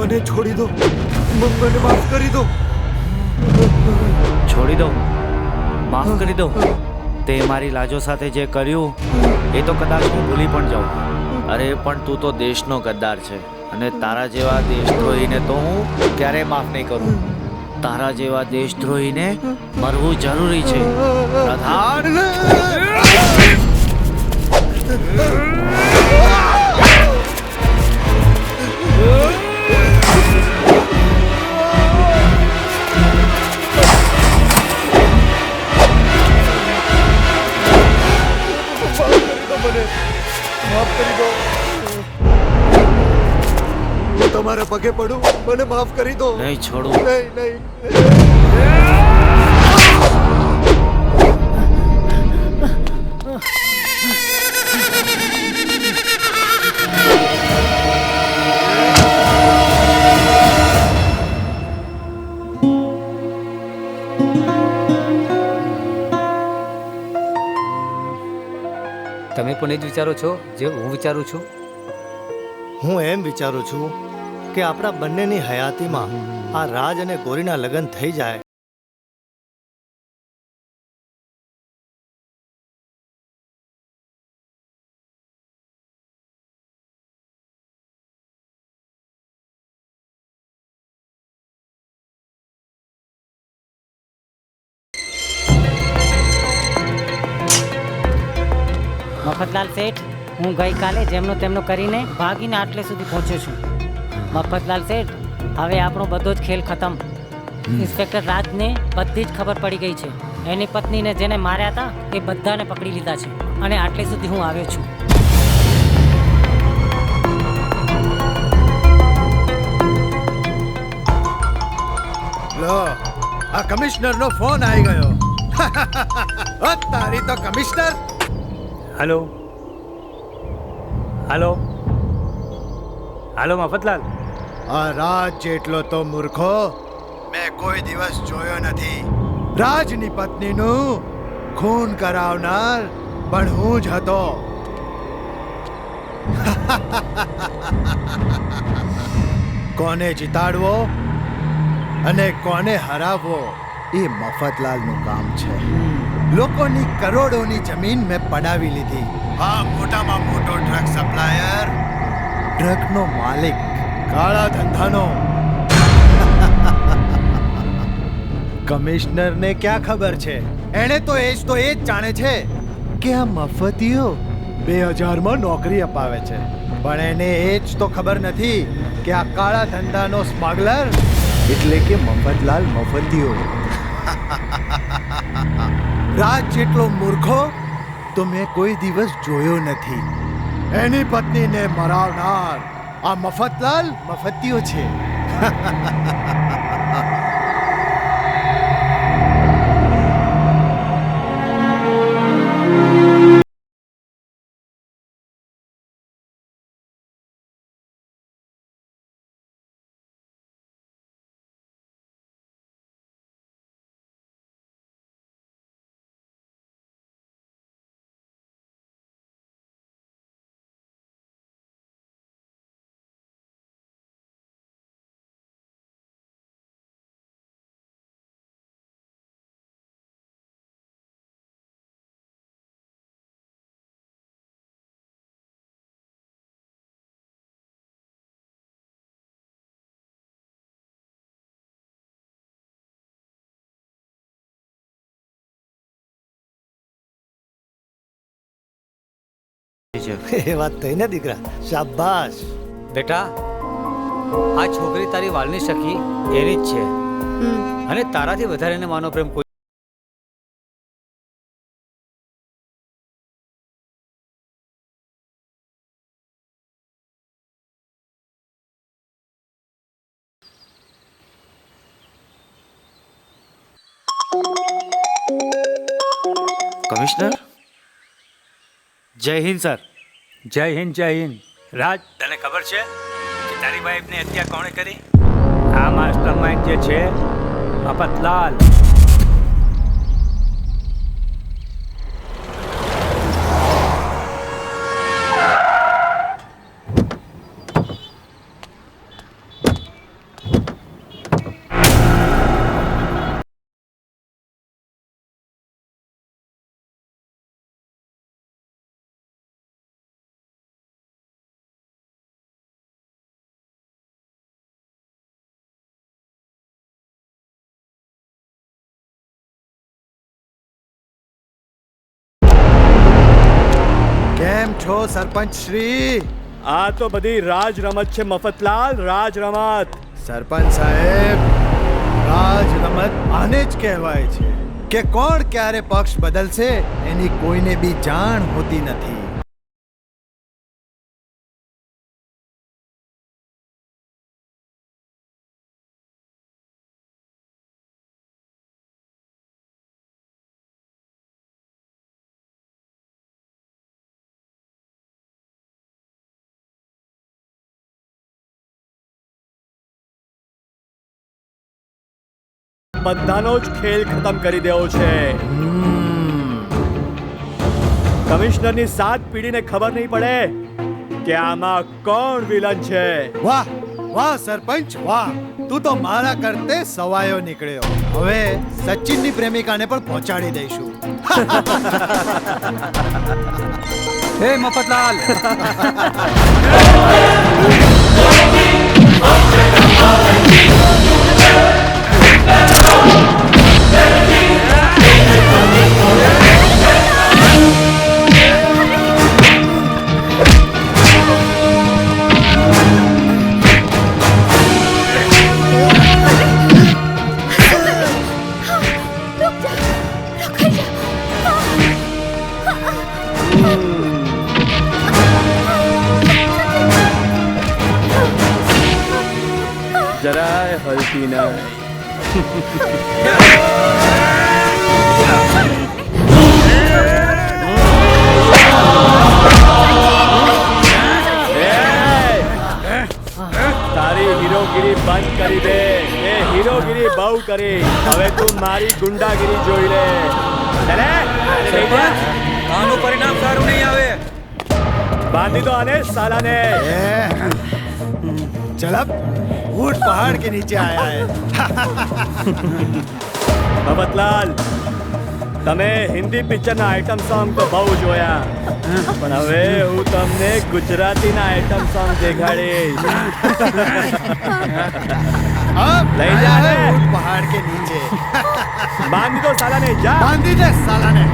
મને છોડી દો, મને માફ કરી દો. છોડી દો, માફ કરી દો. તે મારી લાજો સાથે જે કર્યું એ તો કદાચ હું ભૂલી પણ જાઉં. અરે પણ તું તો દેશનો ગદ્દાર છે અને તારા જેવા દેશદ્રોહીને તો હું ક્યારેય માફ નહીં કરું. તારા જેવા દેશદ્રોહીને મરવું જરૂરી છે. પ્રધાન માફ કરી દો. હું તમારા પગે પડું, મને માફ કરી દો. નહીં છોડું. નહીં નહીં. તમે પણ એ જ વિચારો છો જે હું વિચારું છું? હું એમ વિચારું છું કે આપણા બંનેની હયાતીમાં આ રાજ અને ગોરીના લગ્ન થઈ જાય. મફતલાલ શેઠ, હું ગઈકાલે જેમનો તેમનો કરીને ભાગીને આટલે સુધી પહોંચ્યો છું. મફતલાલ શેઠ, હવે આપણો બધો જ ખેલ ખતમ. ઇન્સ્પેક્ટર રાજને બધી જ ખબર પડી ગઈ છે. એની પત્નીને જેને માર્યા હતા એ બધાને પકડી લીધા છે અને આટલે સુધી હું આવ્યો છું. લો, આ કમિશનરનો ફોન આવી ગયો. તારી તો કમિશનર. હાલો હાલો હાલો મફતલાલ. આ રાજ જેટલો તો મૂર્ખો મેં કોઈ દિવસ જોયો નથી. રાજની પત્નીનું ખૂન કરાવનાર પણ હું જ હતો. કોને જીતાડવો અને કોને હરાવવો એ મફતલાલનું કામ છે. લોકોની કરોડોની જમીન મેં પડાવી લીધી. આ મોટામાં મોટો ડ્રગ સપ્લાયર, ડ્રગનો માલિક, કાળા ધંધાનો. કમિશનરને ક્યાં ખબર છે? એણે તો એ જ જાણે છે કે આ મફતીઓ 2000માં નોકરી અપાવે છે. પણ એને એ જ તો ખબર નથી કે આ કાળા ધંધાનો સ્મગલર એટલે કે મફતલાલ મફતીઓ. રાજ જેટલો મૂર્ખો તો મેં કોઈ દિવસ જોયો નથી. એની પત્નીને મરાવનાર આ મફતલાલ મફતીઓ છે. એ વાત થઈ ને દીકરા, શાબાશ. બેટા, આ છોકરી તારી વાલની સખી એની જ છે અને તારાથી વધારે એને માનો પ્રેમ કોઈ કમિશનર, જય હિન્દ સર. જય હિન્દ જય હિન્દ. રાજ, તને ખબર છે કે તારી વાઈફની હત્યા કોણે કરી? આ માસ્ટર માઇન્ડ જે છે મફતલાલ. કેમ છો સરપંચ શ્રી? આ તો બધી રાજ રમત છે મફતલાલ, રાજ રમત. સરપંચ સાહેબ, રાજ રમત આને જ કહેવાય છે કે કોણ ક્યારે પક્ષ બદલશે એની કોઈને બી જાણ હોતી નથી. બધાનો જ ખેલ ખતમ કરી દેવો છે. કમિશનરની 7 પેઢીને ખબર નહીં પડે કે આમાં કોણ વિલન છે. વાહ વાહ સરપંચ વાહ, તું તો મારા કરતે સવાયો નીકળ્યો. હવે સચિનની પ્રેમિકાને પણ પહોંચાડી દઈશું. હે મફતલાલ, જરાય હલતી ના. તારી હીરોગીરી બંધ કરી દે. એ હીરોગીરી બહુ કરી, હવે તું મારી ગુંડાગીરી જોઈ લે. આનું પરિણામ સારું નહીં આવે. બાંધી દો આને સાલાને. चल अब ऊंट पहाड़ के नीचे आया है. મફતલાલ, તમે હિન્દી પિક્ચરના આઇટમ સોંગ તો બહુ જોયા, પણ હવે હું તમને ગુજરાતીના આઇટમ સોંગ દેખાડીશ. લઈ જા ને. ऊंट पहाड़ के नीचे. બાંધી દો સાલાને. જા बांधी दे साला ने.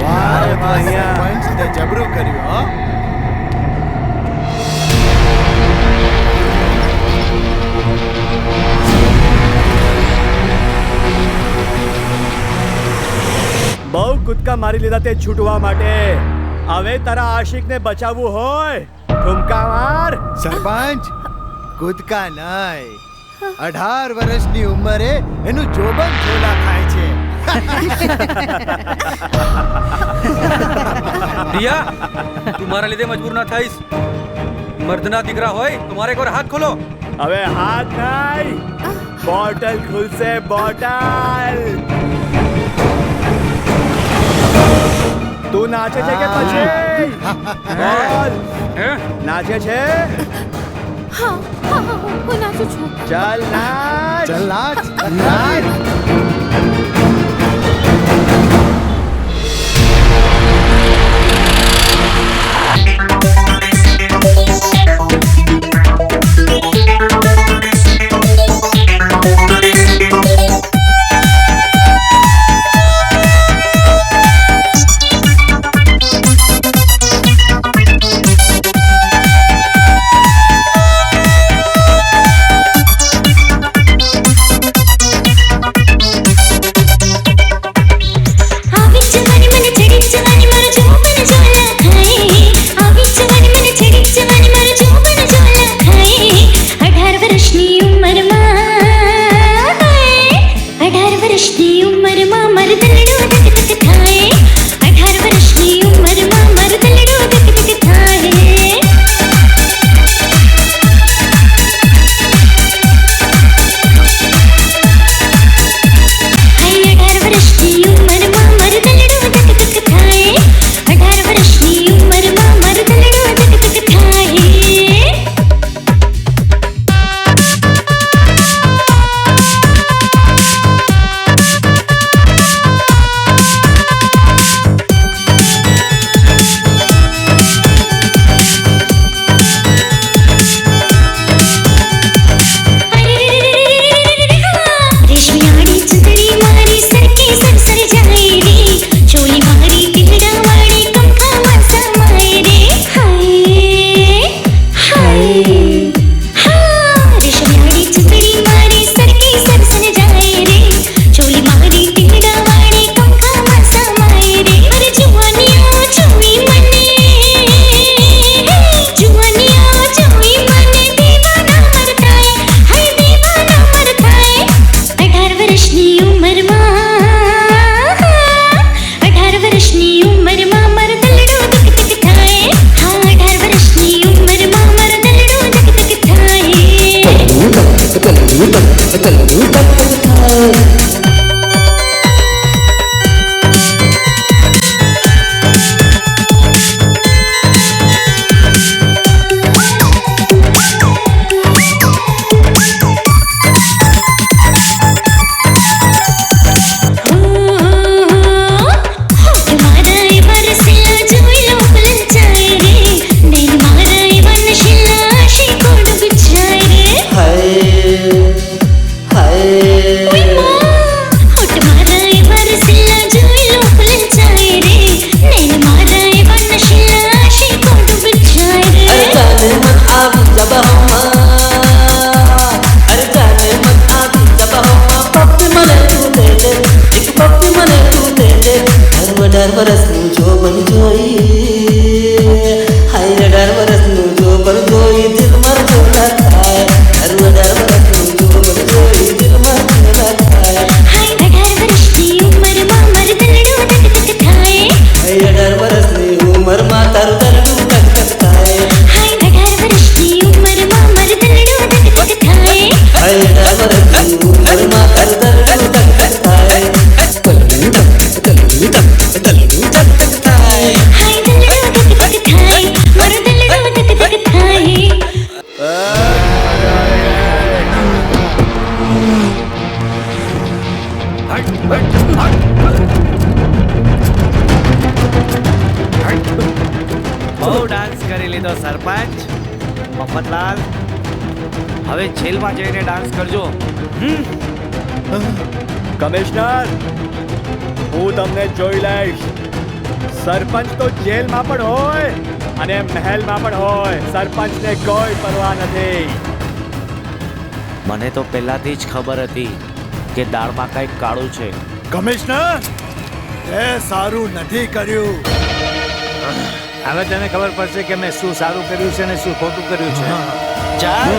વાહ સરપંચ, તે જબરું કર્યું હો. બહુ કૂદકા મારી લીધા તે છૂટવા માટે. હવે તારા આશિકને બચાવવું હોય ઠુમકા માર. સરપંચ, કૂદકા નહીં, 18 વર્ષની ઉંમરે એનું જોબન ઝોલા ખાય છે. રિયા, તું મારા લીધે મજબૂર ના થઈશ. મર્દના દીકરા હોય તો મારે એકવાર હાથ ખોલો. હવે હાથ નહીં, બોટલ ખુલશે. બોટલ. તું નાચે છે કે પછી? બોલ, નાચે છે? હા હા હા, હું નાચું છું. ચાલ નાચ. ચલ નાચ નાચ. વર્ષની ઉંમરમાં 18 વર્ષની ઉંમરમાં મારો દલડો ધક ધક થાય. હા 18 વર્ષની ઉંમરમાં મારો દલડો ધક ધક થાય. બહુ ડાન્સ કરી લીધો સરપંચ. મફતલાલ, હવે જેલમાં જઈને ડાન્સ કરજો. કમિશનર, હું તમને જોઈ લઈશ. સરપંચ તો જેલમાં પણ હોય અને મહેલમાં પણ હોય. સરપંચને કોઈ પરવા નથી. મને તો પહેલાથી જ ખબર હતી કે દાળમાં કંઈક કાળું છે. કમિશનર, એ સારું નથી કર્યું. હવે તને ખબર પડશે કે મેં શું સારું કર્યું છે અને શું ખોટું કર્યું છે. ચાલ